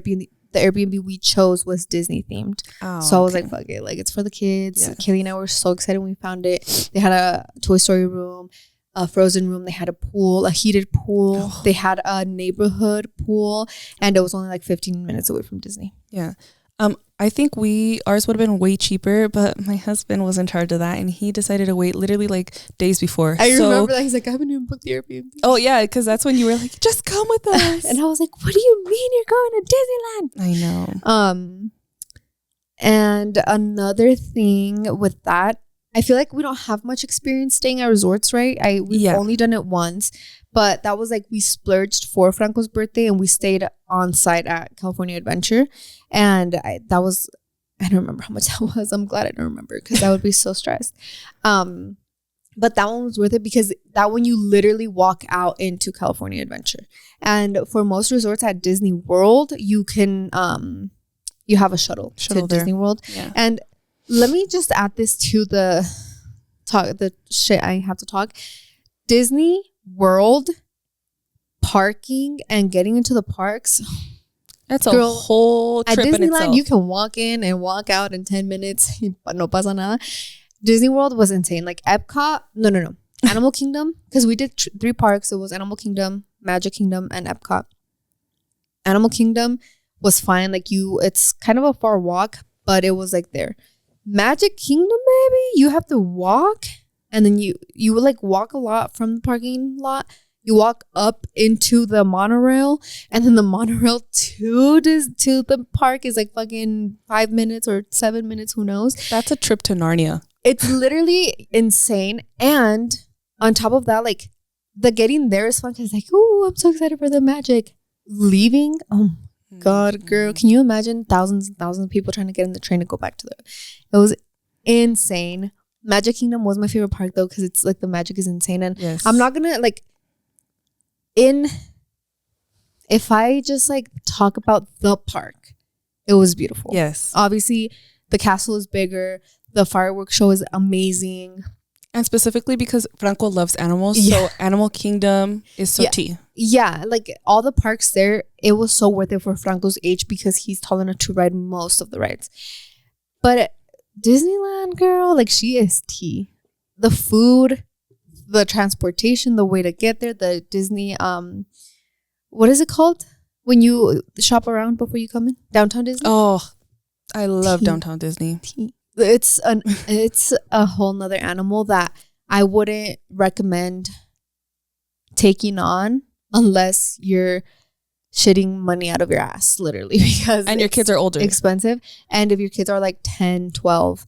the Airbnb we chose was Disney themed. Oh, So I was like, fuck it. Like, it's for the kids. Yes. Kaylee and I were so excited when we found it. They had a Toy Story room, a Frozen room. They had a pool, a heated pool. They had a neighborhood pool. And it was only like 15 minutes away from Disney. Yeah. I think ours would have been way cheaper, but my husband was in charge of that, and he decided to wait literally like days before. I remember that. He's like, I haven't even booked the Airbnb. Oh yeah, because that's when you were like, just come with us. And I was like, what do you mean you're going to Disneyland? I know. And another thing with that, I feel like we don't have much experience staying at resorts, right? We've only done it once, but that was like we splurged for Franco's birthday and we stayed on site at California Adventure. And I don't remember how much that was. I'm glad I don't remember because I would be so stressed. But that one was worth it because that one you literally walk out into California Adventure. And for most resorts at Disney World, you can you have a shuttle to there. Disney World. Yeah. And let me just add this to the shit I have to talk. Disney World parking and getting into the parks. That's a whole trip at Disneyland, in itself. you can walk in and walk out in 10 minutes. No pasa nada. Disney World was insane. Like Epcot, no. Animal Kingdom, because we did 3 parks. It was Animal Kingdom, Magic Kingdom, and Epcot. Animal Kingdom was fine. Like it's kind of a far walk, but it was like there. Magic Kingdom, maybe you have to walk, and then you would like walk a lot from the parking lot. You walk up into the monorail, and then the monorail to the park is like fucking 5 minutes or 7 minutes, who knows? That's a trip to Narnia. It's literally insane. And on top of that, like the getting there is fun because like, oh, I'm so excited for the magic. Leaving, oh my God, girl, can you imagine thousands and thousands of people trying to get in the train to go back to it was insane. Magic Kingdom was my favorite park though because it's like the magic is insane. And yes. I'm not gonna like if I just like talk about the park, it was beautiful. Yes. Obviously, the castle is bigger. The fireworks show is amazing. And specifically because Franco loves animals. Yeah. So Animal Kingdom is so tea. Yeah. Like all the parks there, it was so worth it for Franco's age because he's tall enough to ride most of the rides. But Disneyland, girl, like she is tea. The food, the transportation, the way to get there, the Disney, what is it called when you shop around before you come in? Downtown Disney? Oh, I love Downtown Disney. It's a whole nother animal that I wouldn't recommend taking on unless you're shitting money out of your ass, literally, because and your kids are older, expensive. And if your kids are like 10, 12,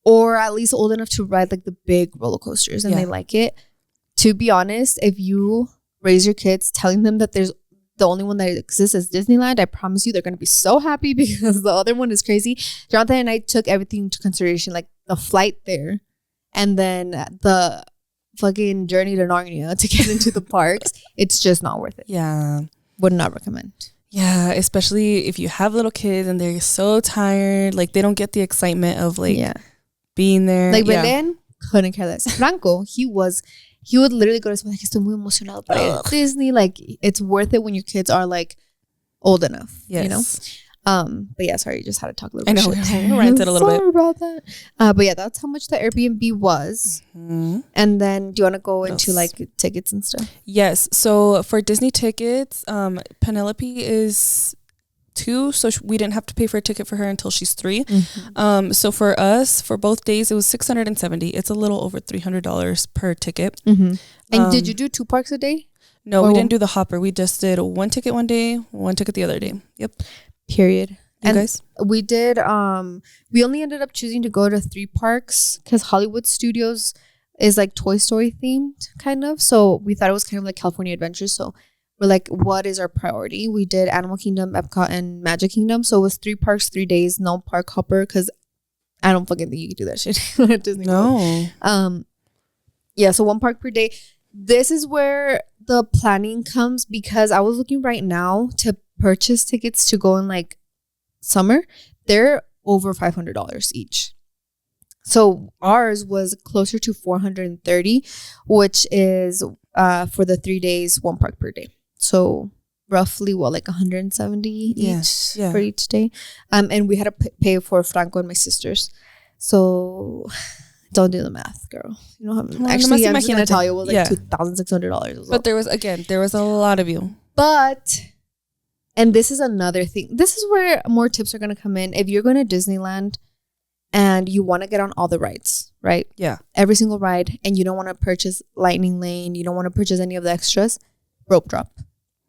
or at least old enough to ride like the big roller coasters and they like it, to be honest, if you raise your kids telling them that there's the only one that exists is Disneyland, I promise you they're going to be so happy because the other one is crazy. Jonathan and I took everything into consideration, like the flight there and then the fucking journey to Narnia to get into the parks. It's just not worth it. Yeah. Would not recommend. Yeah, especially if you have little kids and they're so tired, like they don't get the excitement of like being there. Like Belen couldn't care less. Franco, he would literally go to something like, estoy muy emocionado para ir a Disney. Like it's worth it when your kids are like old enough, you know? But yeah, sorry, you just had to talk a little bit. I know, ranted a little bit. Sorry about that. But yeah, that's how much the Airbnb was. Mm-hmm. And then do you want to go into like tickets and stuff? Yes. So for Disney tickets, Penelope is 2, so we didn't have to pay for a ticket for her until she's 3. Mm-hmm. So for us, for both days, it was $670. It's a little over $300 per ticket. Mm-hmm. And did you do 2 parks a day? No, we didn't do the hopper. We just did 1 ticket one day, 1 ticket the other day. Yep. Period. You guys? We did, we only ended up choosing to go to 3 parks because Hollywood Studios is like Toy Story themed kind of. So we thought it was kind of like California Adventure. So we're like, what is our priority? We did Animal Kingdom, Epcot, and Magic Kingdom. So it was 3 parks, 3 days, no park hopper because I don't fucking think you can do that shit at Disney World. Yeah, so 1 park per day. This is where the planning comes because I was looking right now to purchase tickets to go in like summer. They're over $500 each. So ours was closer to $430, which is for the 3 days, 1 park per day. So roughly like 170 each Yeah. for each day. And we had to pay for Franco and my sisters. So don't do the math, girl. You know, actually, I'm just gonna tell you, it was like $2,600. But there was a lot of you. But, and this is another thing. This is where more tips are gonna come in. If you're going to Disneyland and you want to get on all the rides, right? Yeah. Every single ride, and you don't want to purchase Lightning Lane, you don't want to purchase any of the extras, rope drop.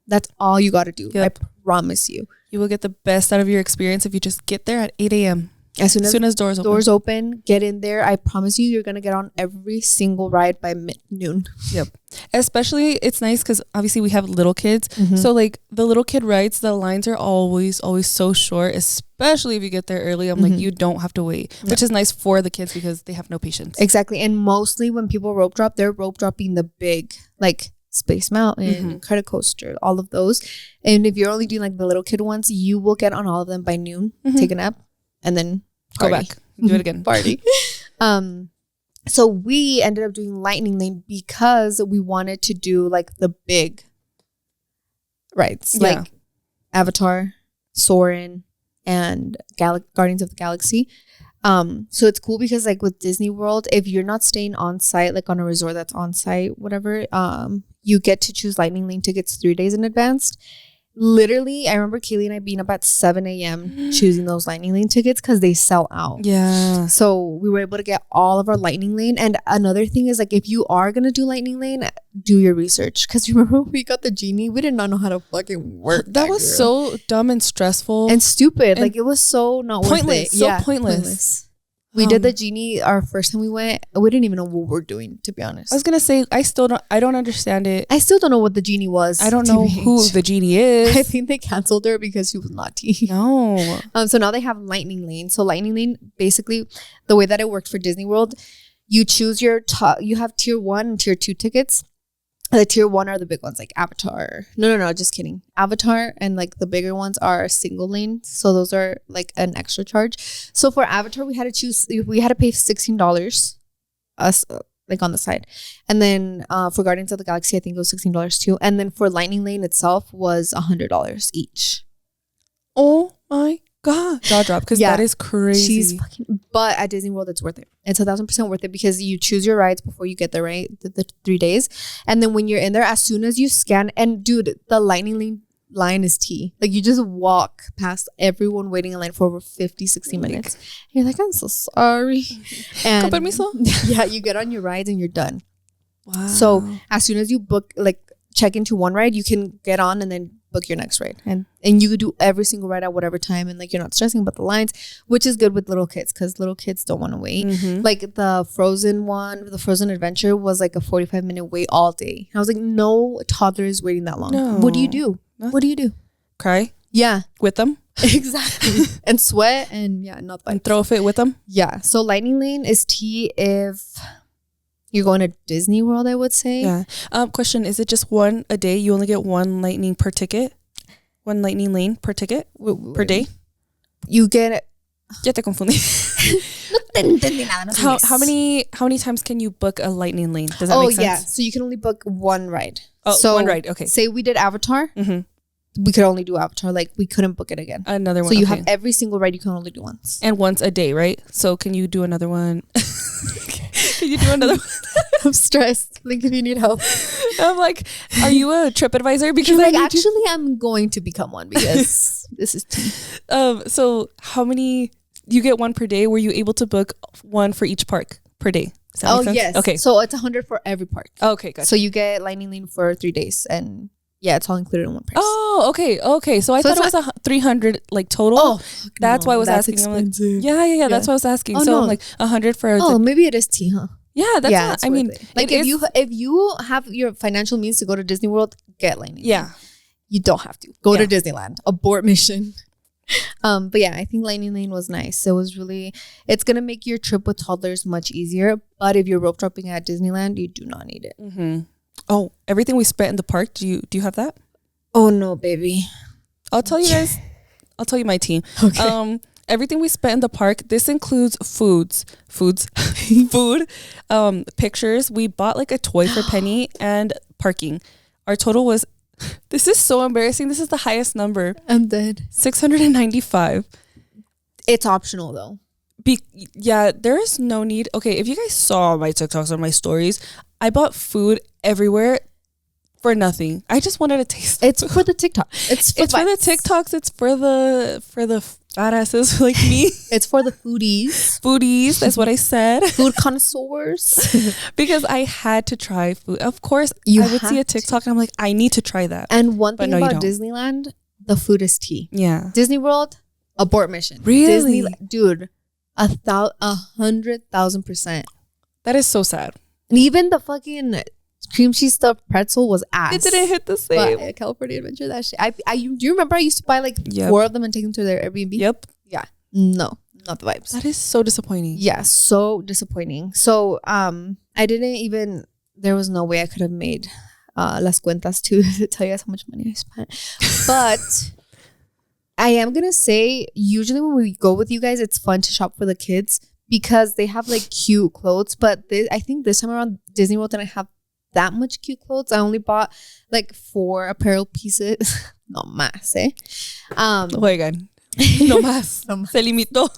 That's all you got to do. Yep. I promise you. You will get the best out of your experience if you just get there at 8 a.m. As soon as doors open, get in there. I promise you, you're going to get on every single ride by noon. Yep. Especially, it's nice because obviously we have little kids. Mm-hmm. So like the little kid rides, the lines are always so short, especially if you get there early. I'm like, you don't have to wait, which is nice for the kids because they have no patience. Exactly. And mostly when people rope drop, they're rope dropping the big, like Space Mountain, Credit Coaster, all of those. And if you're only doing like the little kid ones, you will get on all of them by noon, take a nap, and then go back, do it again. Party. So we ended up doing Lightning Lane because we wanted to do like the big rides, like Avatar, Soarin', and Guardians of the Galaxy. So it's cool because like with Disney World, if you're not staying on site, like on a resort that's on site, whatever, you get to choose Lightning Lane tickets 3 days in advance. Literally, I remember Kaylee and I being up at 7 a.m. choosing those Lightning Lane tickets because they sell out. Yeah. So we were able to get all of our Lightning Lane. And another thing is, like, if you are going to do Lightning Lane, do your research. Because remember when we got the Genie? We did not know how to fucking work that was girl. So dumb and stressful. And stupid. And like, it was so not pointless. Worth it. So pointless. We did the Genie our first time we went. We didn't even know what we're doing, to be honest. I was gonna say I don't understand it. I still don't know what the Genie was. I don't know who the Genie is. I think they canceled her because she was naughty. No. So now they have Lightning Lane. So Lightning Lane, basically, the way that it worked for Disney World, you choose your top. You have tier 1 and tier 2 tickets. The tier 1 are the big ones, like Avatar. No, just kidding. Avatar and like the bigger ones are single lane. So those are like an extra charge. So for Avatar, we had to pay $16 us like on the side. And then for Guardians of the Galaxy, I think it was $16 too. And then for Lightning Lane itself was $100 each. Oh my God. Jaw drop, because that is crazy. But at Disney World, it's worth it. It's 1,000% worth it because you choose your rides before you get there, right? The 3 days. And then when you're in there, as soon as you scan, and dude, the Lightning Lane line is tea. Like you just walk past everyone waiting in line for over 50, 60 minutes. And you're like, I'm so sorry. And con permiso? Yeah, you get on your rides and you're done. Wow. So as soon as you book, like check into one ride, you can get on and then book your next ride, and you could do every single ride at whatever time, and like you're not stressing about the lines, which is good with little kids because little kids don't want to wait. Like the Frozen one, the Frozen Adventure was like a 45-minute wait all day. I was like, no toddler is waiting that long. No. What do you do? What do you do? Cry? Yeah, with them. Exactly. And sweat and not and throw a fit with them. Yeah. So Lightning Lane is tea if you're going to Disney World, I would say. Yeah. Question: is it just one a day? You only get one lightning per ticket? One Lightning Lane per ticket per day? You get. Ya te confundí. How many times can you book a Lightning Lane? Does that make sense? Oh yeah. So you can only book one ride. Oh, so one ride. Okay. Say we did Avatar. We could only do Avatar. Like we couldn't book it again. Another one. So you have every single ride you can only do once. And once a day, right? So can you do another one? Can you do another one? I'm stressed. Like if you need help. I'm like, are you a TripAdvisor? Because like actually I'm going to become one because this is tea. So how many, you get one per day? Were you able to book one for each park per day? Does that make sense? Yes. Okay. So it's 100 for every park. Okay, gotcha. So you get Lightning Lane for 3 days, and yeah, it's all included in one price. Oh, okay. So I thought it was 300 like total. Oh, that's why I was asking. Expensive. I'm like, yeah. That's why I was asking. So I'm like 100 for. Oh, maybe it is tea, huh? Yeah, that's not. I mean, like if you have your financial means to go to Disney World, get Lightning. Yeah, you don't have to go to Disneyland. Abort mission. But yeah, I think Lightning Lane was nice. It was really. It's gonna make your trip with toddlers much easier. But if you're rope dropping at Disneyland, you do not need it. Oh, everything we spent in the park. Do you have that? Oh no, baby. I'll tell you guys. I'll tell you my team. Okay. Everything we spent in the park. This includes food, pictures. We bought like a toy for Penny and parking. Our total was This is so embarrassing. This is the highest number. I'm dead. 695. It's optional though. Yeah, there is no need. Okay, if you guys saw my TikToks or my stories, I bought food everywhere for nothing. I just wanted to taste it. It's for the TikTok. It's for the TikToks. It's for the fat asses like me. It's for the foodies. Foodies, that's what I said. Food connoisseurs. Because I had to try food. Of course, I would see a TikTok and I'm like, I need to try that. And one thing about Disneyland, the food is tea. Yeah. Disney World, abort mission. Really? Dude, 100,000%. That is so sad. And even the fucking cream cheese stuffed pretzel was ass. It didn't hit the same. But California Adventure, that shit. Do you remember I used to buy like 4 of them and take them to their Airbnb? Yep. Yeah. No, not the vibes. That is so disappointing. Yeah, so disappointing. So I didn't even, there was no way I could have made las cuentas to tell you guys how much money I spent. But I am going to say, usually when we go with you guys, it's fun to shop for the kids because they have like cute clothes. But I think this time around Disney World didn't have that much cute clothes. I only bought like 4 apparel pieces. No más, eh? Oigan. No más. Se limitó.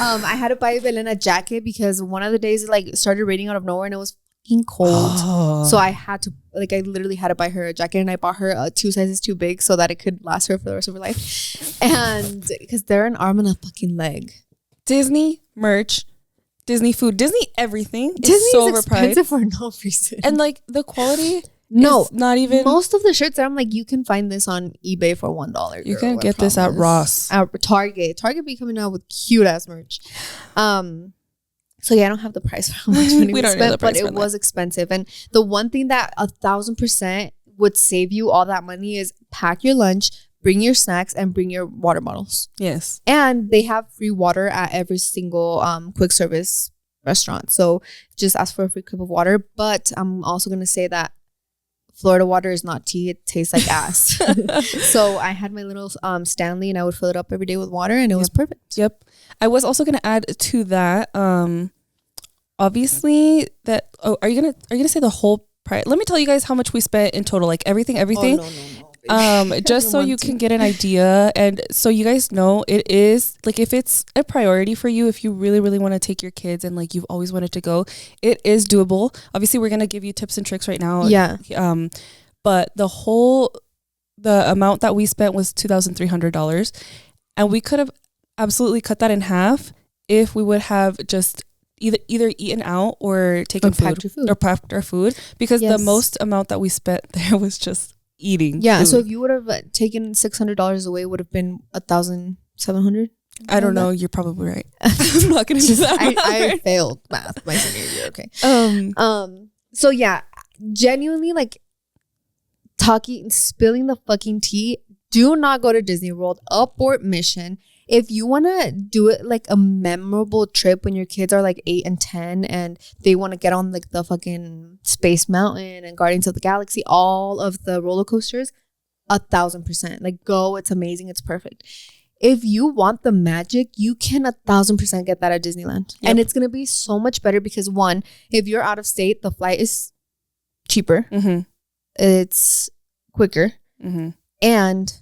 I had to buy Belen a jacket because one of the days it like started raining out of nowhere and it was fucking cold. Oh. So I had to, like, I literally had to buy her a jacket, and I bought her 2 sizes too big so that it could last her for the rest of her life. And because they're an arm and a fucking leg. Disney merch, Disney food, Disney everything. Disney is so overpriced expensive for no reason. And like the quality. No, not even. Most of the shirts I'm like, you can find this on eBay for $1. You can get this at Ross, at Target. Target be coming out with cute ass merch. So yeah, I don't have the price for how much money we spent, but it was expensive. And the one thing that 1,000% would save you all that money is pack your lunch, bring your snacks, and bring your water bottles. Yes, and they have free water at every single quick service restaurant. So just ask for a free cup of water. But I'm also gonna say that Florida water is not tea. It tastes like ass. So I had my little Stanley, and I would fill it up every day with water, and it was perfect. Yep. I was also going to add to that, obviously that, are you gonna say the whole price? Let me tell you guys how much we spent in total, like everything. Oh, no. Just so you can get an idea, and so you guys know it is like, if it's a priority for you, if you really want to take your kids and like you've always wanted to go, it is doable. Obviously we're gonna give you tips and tricks right now. Yeah. But the amount that we spent was $2,300, and we could have absolutely cut that in half if we would have just either eaten out or taken food or packed our food, because the most amount that we spent there was just eating. Yeah, food. so if you would have taken $600 away, it would have been $1,700. I don't know. You're probably right. I'm not gonna do that. I failed math my senior year. Okay. So yeah, genuinely, like, spilling the fucking tea. Do not go to Disney World. Abort mission. If you want to do it like a memorable trip when your kids are like 8 and 10 and they want to get on like the fucking Space Mountain and Guardians of the Galaxy, all of the roller coasters, 1,000%. Like, go. It's amazing. It's perfect. If you want the magic, you can 1,000% get that at Disneyland. Yep. And it's going to be so much better because, one, if you're out of state, the flight is cheaper. Mm-hmm. It's quicker. Mm-hmm. And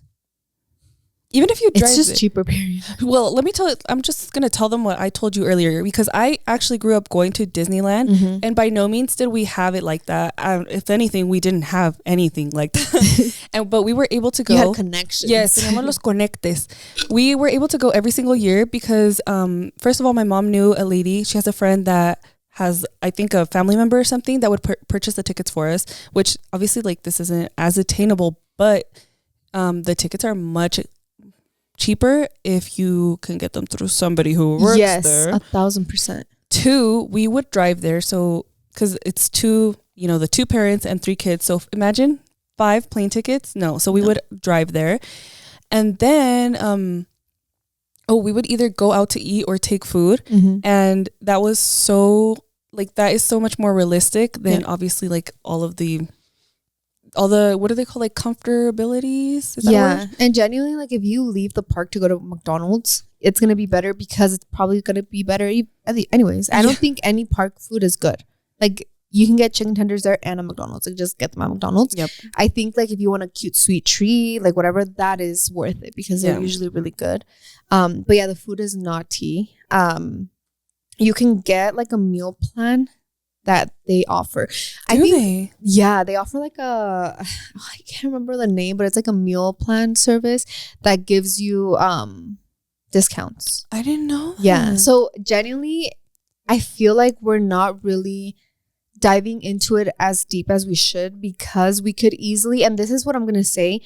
even if you drive, it's just cheaper, period. Well, let me tell you, I'm just going to tell them what I told you earlier, because I actually grew up going to Disneyland, mm-hmm. and by no means did we have it like that. If anything, we didn't have anything like that. But we were able to go. You had connections. Yes, tenemos los conectes. We were able to go every single year because, first of all, my mom knew a lady. She has a friend that has, I think, a family member or something that would purchase the tickets for us, which obviously, like, this isn't as attainable, but the tickets are much cheaper if you can get them through somebody who works there. 1,000%. 2, we would drive there, so because it's 2, the 2 parents and 3 kids. So imagine 5 plane tickets. So we would drive there, and then we would either go out to eat or take food, mm-hmm. and that was so, like, that is so much more realistic than obviously like all the what do they call, like, comfortabilities? Is that a word? And genuinely, like, if you leave the park to go to McDonald's, it's gonna be better because it's probably gonna be better anyways. I don't think any park food is good. Like, you can get chicken tenders there and a McDonald's. Like, just get them at McDonald's. Yep. I think like if you want a cute sweet treat, like whatever, that is worth it because they're usually really good. But yeah, the food is not tea. You can get like a meal plan that they offer. Yeah, they offer like I can't remember the name, but it's like a meal plan service that gives you discounts. I didn't know that. Yeah. So genuinely, I feel like we're not really diving into it as deep as we should because we could easily, and this is what I'm going to say.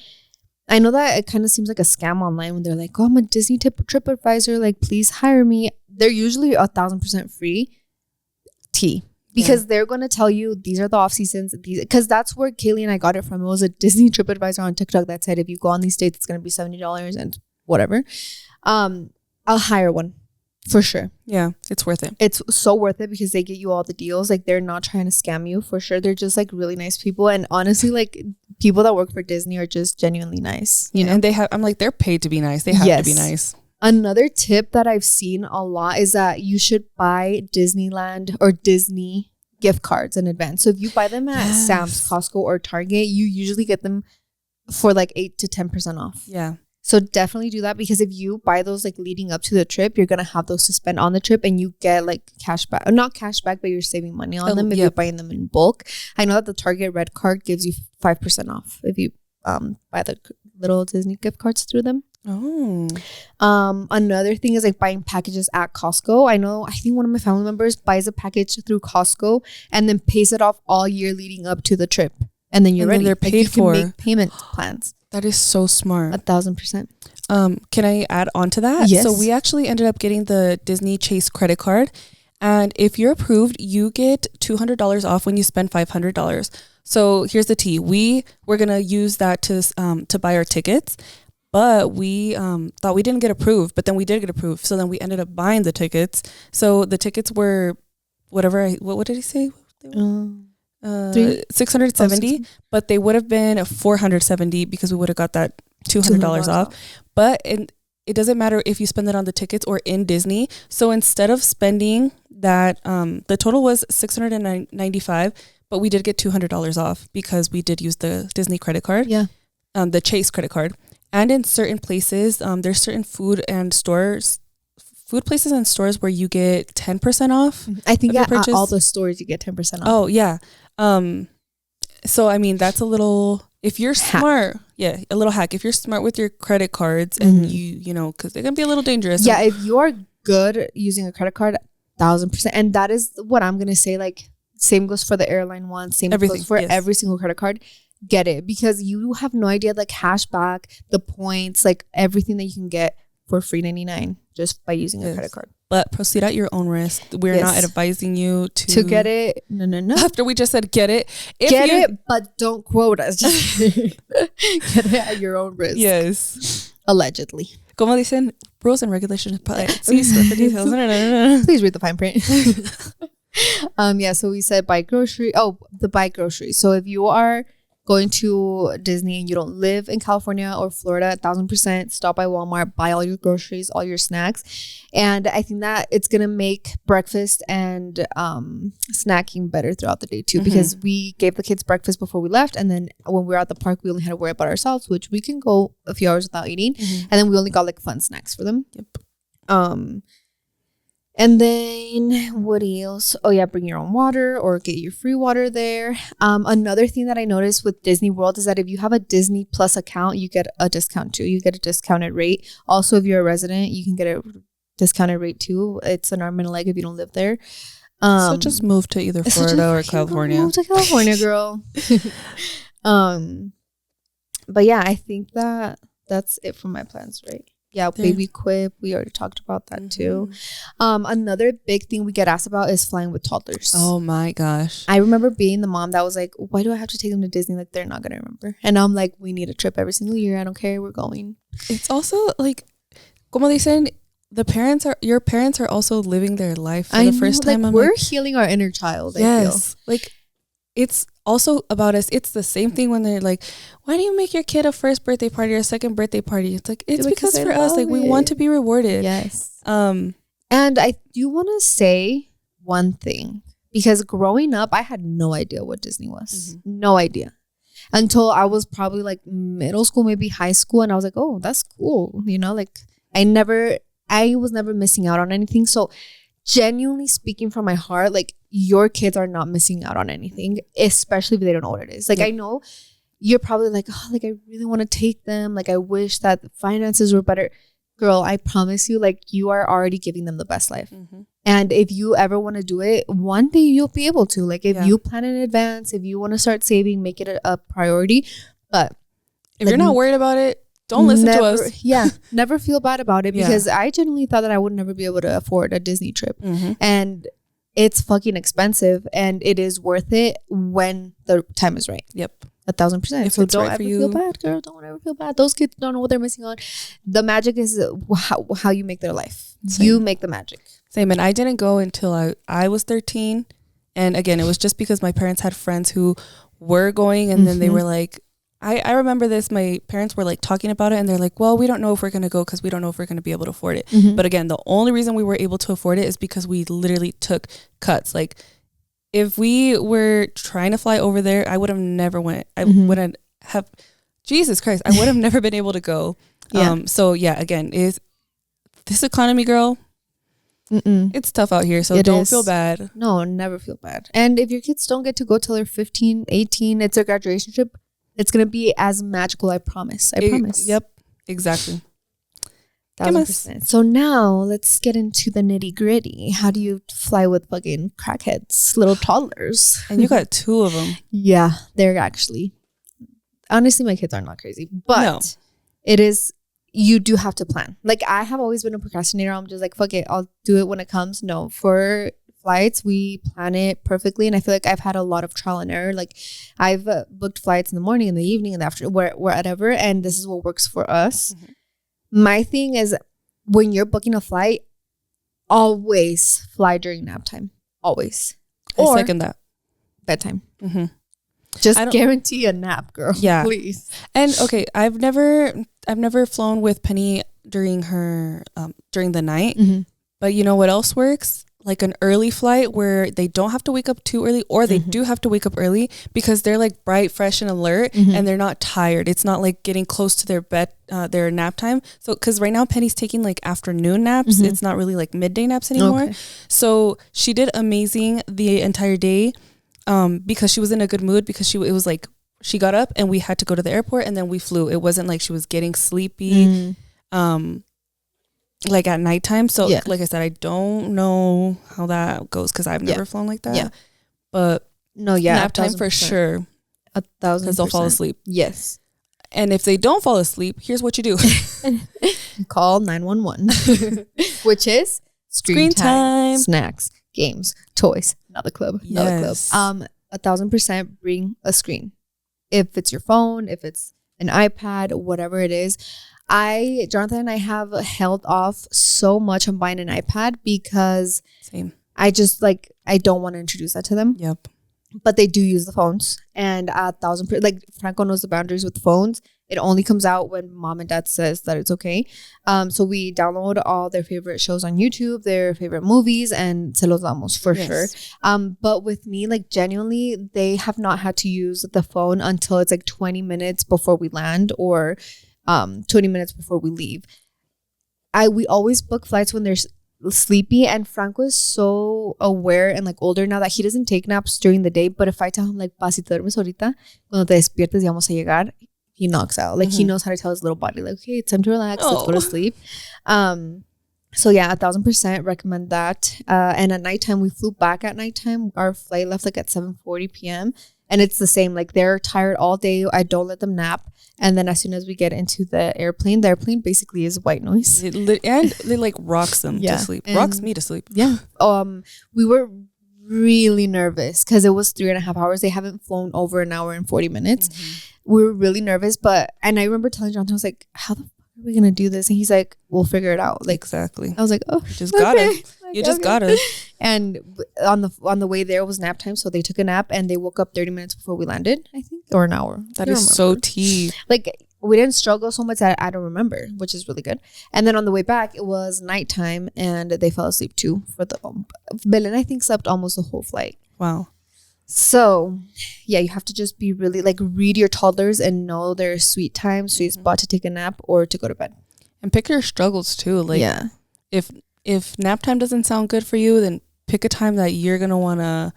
I know that it kind of seems like a scam online when they're like, oh, I'm a Disney trip advisor. Like, please hire me. They're usually 1,000% free tea because they're going to tell you these are the off seasons. Because that's where Kaylee and I got it from. It was a Disney trip advisor on TikTok that said, if you go on these dates, it's going to be $70 and whatever. I'll hire one. For sure. Yeah, it's worth it. It's so worth it because they get you all the deals. Like, they're not trying to scam you, for sure. They're just like really nice people. And honestly, like, people that work for Disney are just genuinely nice. You know? And I'm like, they're paid to be nice. They have to be nice. Another tip that I've seen a lot is that you should buy Disneyland or Disney gift cards in advance. So if you buy them at Sam's, Costco, or Target, you usually get them for like 8 to 10% off. Yeah. So definitely do that because if you buy those like leading up to the trip, you're going to have those to spend on the trip and you get like cash back. Not cash back, but you're saving money on them if you're buying them in bulk. I know that the Target Red Card gives you 5% off if you buy the little Disney gift cards through them. Oh. Another thing is like buying packages at Costco. I think one of my family members buys a package through Costco and then pays it off all year leading up to the trip. And then you're ready. They're paid for. You can make payment plans. That is so smart. 1,000%. Can I add on to that? Yes. So we actually ended up getting the Disney Chase credit card. And if you're approved, you get $200 off when you spend $500. So here's the tea. We were going to use that to buy our tickets. But we thought we didn't get approved. But then we did get approved. So then we ended up buying the tickets. So the tickets were whatever. What did he say? 670, but they would have been 470 because we would have got that $200 off. But it doesn't matter if you spend it on the tickets or in Disney. So instead of spending that, the total was $695, but we did get $200 off because we did use the Disney credit card. Yeah. The Chase credit card. And in certain places, there's certain food places and stores where you get 10% off. I think at all the stores you get 10% off. Oh, yeah. So I mean, that's a little, if you're smart, a little hack. If you're smart with your credit cards and you know, because they can be a little dangerous. Yeah, if you are good using a credit card, 1,000%. And that is what I'm going to say. Like, same goes for the airline one. Same goes for every single credit card. Get it because you have no idea the cash back, the points, like everything that you can get for free 99 just by using a credit card. But proceed at your own risk. We're not advising you to get it. No. After we just said get it. Get it, but don't quote us. Just get it at your own risk. Yes. Allegedly. Como dicen, rules and regulations. Please read the details. Please read the fine print. So we said buy grocery. Oh, the buy groceries. So if you are going to Disney and you don't live in California or Florida, 1,000%, stop by Walmart, buy all your groceries, all your snacks. And I think that it's going to make breakfast and snacking better throughout the day too, because we gave the kids breakfast before we left. And then when we were at the park, we only had to worry about ourselves, which we can go a few hours without eating. And then we only got like fun snacks for them. Yep. And then what else? Oh yeah, bring your own water or get your free water there. Another thing that I noticed with Disney World is that if you have a Disney Plus account, you get a discount too. You get a discounted rate. Also, if you're a resident, you can get a discounted rate too. It's an arm and a leg if you don't live there. So just move to either Florida or California. Move to California, girl. But yeah, I think that's it for my plans, right? Yeah, Baby Quip. We already talked about that too. Another big thing we get asked about is flying with toddlers. Oh my gosh. I remember being the mom that was like, why do I have to take them to Disney? Like, they're not going to remember. And I'm like, we need a trip every single year. I don't care. We're going. It's also like, como dicen, your parents are also living their life for the first time. Like, we're healing our inner child. Yes. I feel. Like, it's also about us. It's the same thing when they're like, why do you make your kid a first birthday party or a second birthday party? It's like, it's because for us, like, we want to be rewarded. Yes. And I do want to say one thing, because growing up, I had no idea what Disney was. No idea. Until I was probably like middle school, maybe high school. And I was like, oh, that's cool. You know, like I was never missing out on anything. So genuinely speaking from my heart, like your kids are not missing out on anything, especially if they don't know what it is. Like I know you're probably like, oh, like I really want to take them. Like I wish that the finances were better. Girl, I promise you, like you are already giving them the best life. And if you ever want to do it, one day you'll be able to. Like if you plan in advance, if you want to start saving, make it a priority. But if you're not worried about it, don't listen to us. Yeah, never feel bad about it because I genuinely thought that I would never be able to afford a Disney trip. And it's fucking expensive and it is worth it when the time is right. Yep. 1,000%. So don't ever feel bad, girl. Don't ever feel bad. Those kids don't know what they're missing on. The magic is how you make their life. Same. You make the magic. Same. And I didn't go until I was 13. And again, it was just because my parents had friends who were going. And then they were like, I remember this. My parents were like talking about it. And they're like, well, we don't know if we're going to go because we don't know if we're going to be able to afford it. But again, the only reason we were able to afford it is because we literally took cuts. Like, if we were trying to fly over there, I would have never went. I wouldn't have, Jesus Christ, I would have never been able to go. So yeah, again, is this economy, girl, it's tough out here. So don't feel bad. No, never feel bad. And if your kids don't get to go till they're 15, 18, it's their graduation trip, it's going to be as magical. I promise. I promise. Yep, exactly. 1,000%. So now let's get into the nitty gritty. How do you fly with fucking crackheads, little toddlers? And you got 2 of them. Yeah, they're actually. Honestly, my kids are not crazy, but it is. You do have to plan. Like I have always been a procrastinator. I'm just like, fuck it, I'll do it when it comes. No, for flights, we plan it perfectly, and I feel like I've had a lot of trial and error. Like I've booked flights in the morning, in the evening, in the afternoon, whatever, and this is what works for us. My thing is when you're booking a flight, always fly during nap time. Always. I second that. Bedtime. Just guarantee a nap, girl. Yeah. Please. And okay, I've never flown with Penny during her during the night. But you know what else works? Like an early flight where they don't have to wake up too early, or they do have to wake up early because they're like bright, fresh, and alert, and they're not tired. It's not like getting close to their bed, their nap time. So, because right now Penny's taking like afternoon naps, it's not really like midday naps anymore. Okay. So she did amazing the entire day, because she was in a good mood. Because it was like she got up and we had to go to the airport and then we flew. It wasn't like she was getting sleepy. Like at nighttime. So like I said, I don't know how that goes because I've never flown like that. But nap time for sure. 1,000%. Because they'll fall asleep. Yes. And if they don't fall asleep, here's what you do. Call 911. Which is screen time, snacks, games, toys, another club. 1,000% bring a screen. If it's your phone, if it's an iPad, whatever it is. Jonathan and I have held off so much on buying an iPad because I just like, I don't want to introduce that to them. Yep. But they do use the phones, and 1,000%, like Franco knows the boundaries with the phones. It only comes out when mom and dad says that it's okay. So we download all their favorite shows on YouTube, their favorite movies, and se los damos for sure. But with me, like genuinely, they have not had to use the phone until it's like 20 minutes before we land, or 20 minutes before we leave. We always book flights when they're sleepy, and Franco is so aware and like older now that he doesn't take naps during the day. But if I tell him like, pa, si te duermes ahorita, cuando te despiertes ya vamos a llegar, he knocks out. Like he knows how to tell his little body like, okay, it's time to relax, let's go to sleep. So yeah, 1,000% recommend that. And at nighttime, we flew back at nighttime. Our flight left like at 7:40 p.m. And it's the same. Like they're tired all day. I don't let them nap. And then as soon as we get into the airplane basically is white noise. And it like rocks them to sleep. Rocks me to sleep. Yeah. We were really nervous because it was 3.5 hours. They haven't flown over an hour and 40 minutes. We were really nervous. And I remember telling Jonathan, I was like, how the fuck are we going to do this? And he's like, we'll figure it out. Like, exactly. I was like, oh, you just got it. You just got it. And on the way there was nap time, so they took a nap and they woke up 30 minutes before we landed, I think, or an hour. That is so tea. Like we didn't struggle so much that I don't remember, which is really good. And then on the way back, it was nighttime and they fell asleep too. For the Belen, I think, slept almost the whole flight. Wow. So, yeah, you have to just be really like read your toddlers and know their sweet time, sweet spot to take a nap or to go to bed. And pick your struggles too. Like, if nap time doesn't sound good for you, then pick a time that you're gonna want to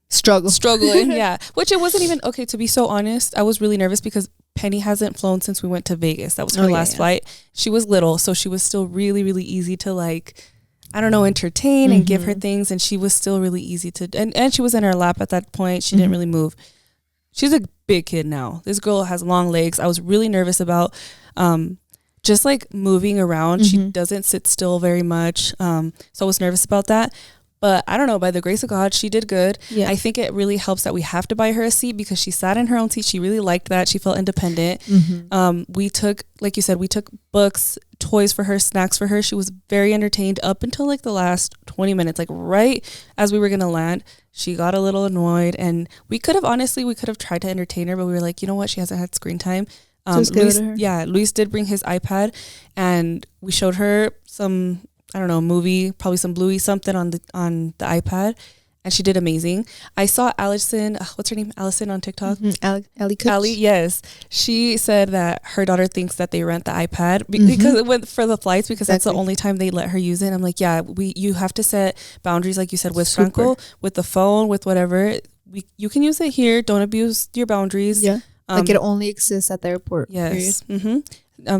struggle in. Yeah, which it wasn't even okay. To be so honest, I was really nervous because Penny hasn't flown since we went to Vegas. That was her last flight. She was little, so she was still really, really easy to like, I don't know, entertain and give her things. And she was still really easy to, and she was in her lap at that point. She didn't really move. She's a big kid now. This girl has long legs. I was really nervous about just like moving around. She doesn't sit still very much. So I was nervous about that. But I don't know, by the grace of God, she did good. Yeah. I think it really helps that we have to buy her a seat because she sat in her own seat. She really liked that. She felt independent. We took, like you said, we took books, toys for her, snacks for her. She was very entertained up until like the last 20 minutes, like right as we were going to land. She got a little annoyed and we could have tried to entertain her, but we were like, you know what? She hasn't had screen time. Luis did bring his iPad and we showed her some, I don't know, movie, probably some Bluey something on the iPad, and she did amazing. I saw Allison, what's her name? Allison on TikTok. Allie, yes. She said that her daughter thinks that they rent the iPad because it went for the flights because that's the only time they let her use it. And I'm like, yeah, you have to set boundaries, like you said, with Franco, with the phone, with whatever. You can use it here. Don't abuse your boundaries. Yeah. Like it only exists at the airport. Yes.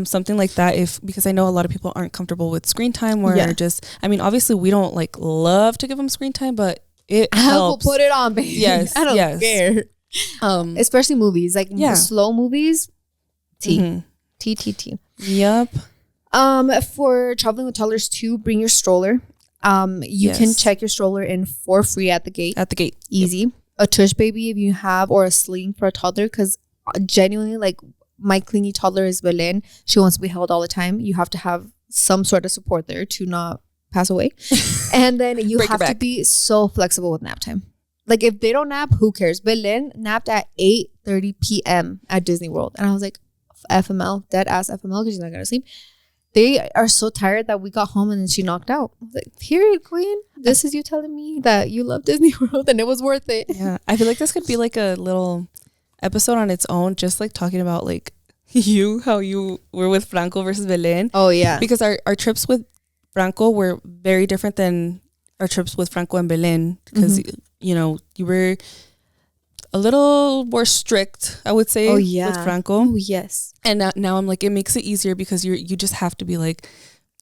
Something like that, because I know a lot of people aren't comfortable with screen time or just, I mean, obviously we don't like love to give them screen time, but it helps. I will put it on, baby. Yes. I don't care. Especially movies, like slow movies. T. Yep. For traveling with toddlers too, bring your stroller. You can check your stroller in for free at the gate. Easy. Yep. A tush baby if you have, or a sling for a toddler, because genuinely, like, my clingy toddler is Belen. She wants to be held all the time. You have to have some sort of support there to not pass away. And then you have to be so flexible with nap time. Like, if they don't nap, who cares? Belen napped at 8:30 p.m. at Disney World. And I was like, FML, dead ass FML, because she's not going to sleep. They are so tired that we got home and then she knocked out. I was like, period, queen. This is you telling me that you love Disney World and it was worth it. Yeah. I feel like this could be like a little episode on its own, just like talking about like how you were with Franco versus Belen. Oh yeah, because our trips with Franco were very different than our trips with Franco and Belen, because you know, you were a little more strict, I would say, with Franco. Oh yes. And now I'm like, it makes it easier because you just have to be like,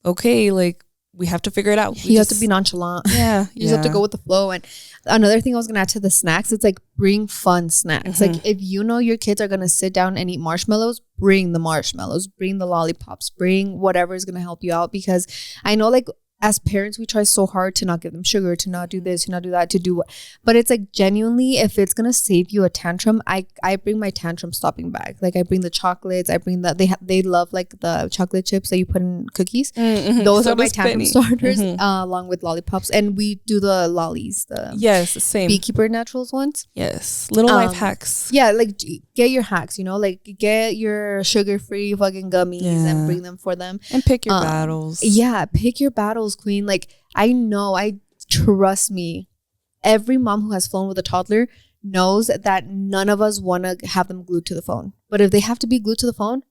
okay, like, we have to figure it out. You have to be nonchalant. Yeah. You just have to go with the flow. And another thing I was going to add to the snacks, it's like, bring fun snacks. Like, if you know your kids are going to sit down and eat marshmallows, bring the marshmallows, bring the lollipops, bring whatever is going to help you out. Because I know, like, as parents, we try so hard to not give them sugar, to not do this, to not do that, to do what. But it's like, genuinely, if it's gonna save you a tantrum, I bring my tantrum stopping bag. Like, I bring the chocolates. I bring they love like the chocolate chips that you put in cookies. Those so are my tantrum starters, along with lollipops. And we do the lollies, the same Beekeeper Naturals ones. Yes, little life hacks. Yeah, like, get your hacks. You know, like, get your sugar-free fucking gummies and bring them for them. And pick your battles. Yeah, pick your battles, queen. Like, trust me, every mom who has flown with a toddler knows that none of us want to have them glued to the phone. But if they have to be glued to the phone,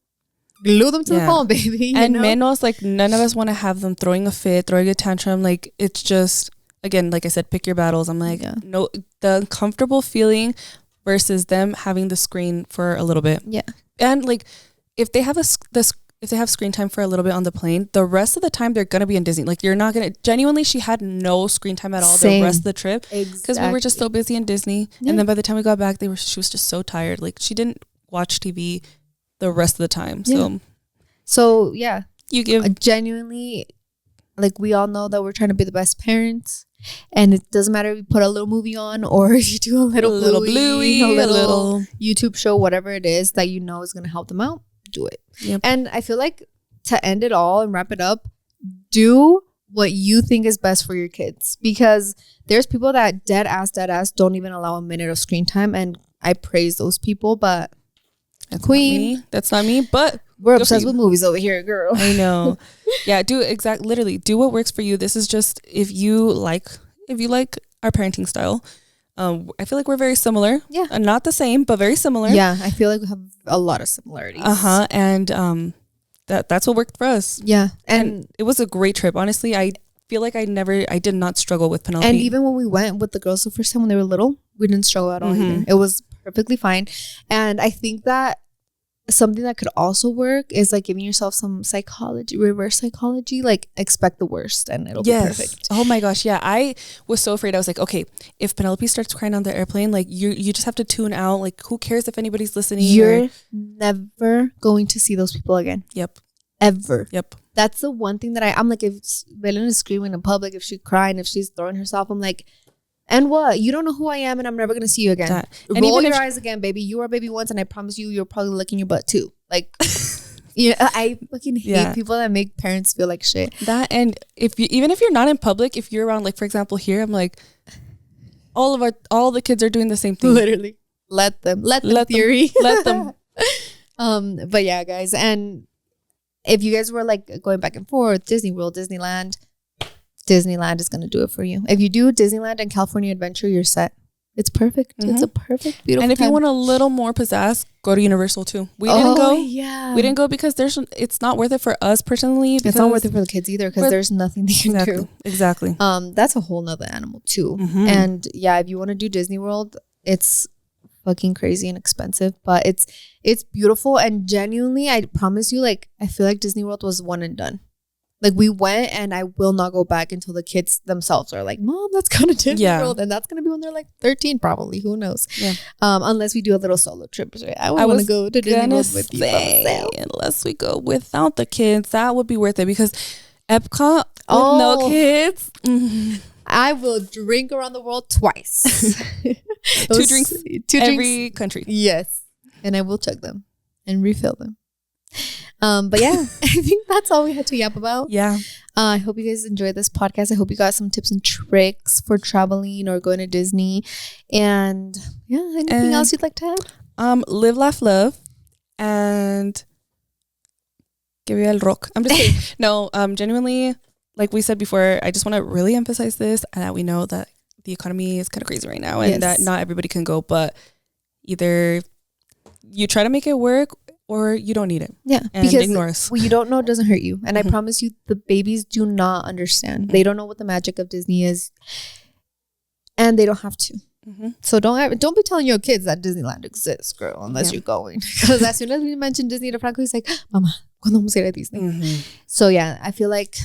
glue them to the phone, baby. And menos, like, none of us want to have them throwing a fit, throwing a tantrum. Like, it's just, again, like I said, pick your battles. I'm like, no, the uncomfortable feeling versus them having the screen for a little bit. Yeah. And like, if they have if they have screen time for a little bit on the plane, the rest of the time they're gonna be in Disney. Like, you're not gonna, genuinely, she had no screen time at all the rest of the trip, because we were just so busy in Disney. And then by the time we got back, she was just so tired. Like, she didn't watch TV the rest of the time. So yeah, you give genuinely, like, we all know that we're trying to be the best parents, and it doesn't matter if you put a little movie on or you do a little Bluey, a little YouTube show, whatever it is that you know is gonna help them out. Do it. Yep. And I feel like, to end it all and wrap it up, do what you think is best for your kids, because there's people that dead ass don't even allow a minute of screen time, and I praise those people, but that's not me, but we're obsessed with movies over here, girl. I know. Yeah, literally do what works for you. This is just, if you like our parenting style, I feel like we're very similar. Yeah. Not the same, but very similar. Yeah, I feel like we have a lot of similarities. And that's what worked for us. Yeah. And it was a great trip. Honestly, I feel like I did not struggle with Penelope. And even when we went with the girls the first time when they were little, we didn't struggle at all either. It was perfectly fine. And I think that something that could also work is like giving yourself some reverse psychology, like expect the worst and it'll be perfect. Oh my gosh, yeah. I was so afraid. I was like, okay, if Penelope starts crying on the airplane, like you just have to tune out. Like, who cares if anybody's listening? You're never going to see those people again. Yep. Ever. Yep. That's the one thing that I'm like, if Belen is screaming in public, if she's crying, if she's throwing herself, I'm like, and what? You don't know who I am, and I'm never gonna see you again. Roll your eyes again, baby. You are a baby once, and I promise you, you're probably licking your butt too. Like, I fucking hate people that make parents feel like shit. That, and even if you're not in public, if you're around, like for example here, I'm like, all the kids are doing the same thing. Literally, let them theory. Let them. But yeah, guys, and if you guys were like going back and forth, Disney World, Disneyland is going to do it for you. If you do Disneyland and California Adventure, you're set. It's perfect. It's a perfect, beautiful And if time. you want a little more pizzazz, go to Universal too. We didn't go. Yeah. We didn't go because it's not worth it for us personally. It's not worth it for the kids either because there's nothing they can do. Exactly. That's a whole nother animal too. And yeah, if you want to do Disney World, it's fucking crazy and expensive, but it's beautiful. And genuinely, I promise you, like, I feel like Disney World was one and done. Like, we went and I will not go back until the kids themselves are like, Mom, let's go to Disney World. And that's going to be when they're like 13 probably. Who knows? Yeah. Unless we do a little solo trip. Right? I want to go to Disney World with you. Unless we go without the kids, that would be worth it because Epcot with no kids. I will drink around the world twice. Two drinks every country. Yes. And I will chug them and refill them. But yeah, I think that's all we had to yap about. Yeah. I hope you guys enjoyed this podcast. I hope you got some tips and tricks for traveling or going to Disney. And yeah, anything else you'd like to add? Live, laugh, love, and que viva el rock. I'm just kidding. No, genuinely, like we said before, I just want to really emphasize this and that we know that the economy is kind of crazy right now and that not everybody can go, but either you try to make it work or you don't need it. Yeah. And because ignore us. What you don't know doesn't hurt you. And I promise you, the babies do not understand. They don't know what the magic of Disney is. And they don't have to. So don't be telling your kids that Disneyland exists, girl, unless you're going. Because as soon as we mention Disney to Franco, he's like, Mama, ¿cuándo vamos a ir a Disney? So yeah, I feel like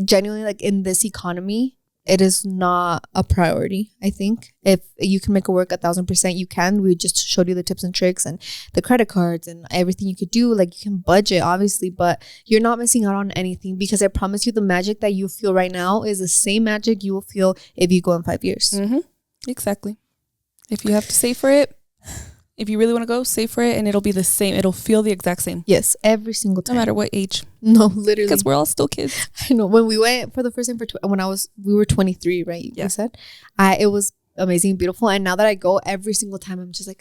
genuinely, like, in this economy, it is not a priority. I think if you can make it work 1,000%, you can. We just showed you the tips and tricks and the credit cards and everything you could do. Like, you can budget, obviously, but you're not missing out on anything because I promise you the magic that you feel right now is the same magic you will feel if you go in 5 years. Exactly. If you have to save for it, if you really want to go, save for it and it'll be the same. It'll feel the exact same. Yes, every single time. No matter what age. No, literally. Because we're all still kids. I know. When we went for the first time we were 23, right? Yeah. You said? It was amazing, beautiful. And now that I go every single time, I'm just like,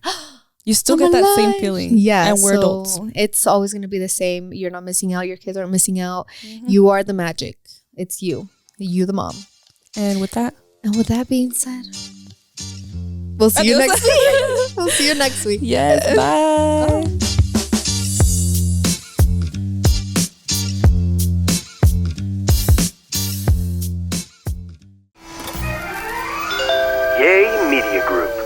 you still get that same feeling. Yeah. And we're adults. It's always going to be the same. You're not missing out. Your kids aren't missing out. You are the magic. It's you. You, the mom. And with that being said, we'll see you next week. We'll see you next week. Yes. Bye. Yay Media Group.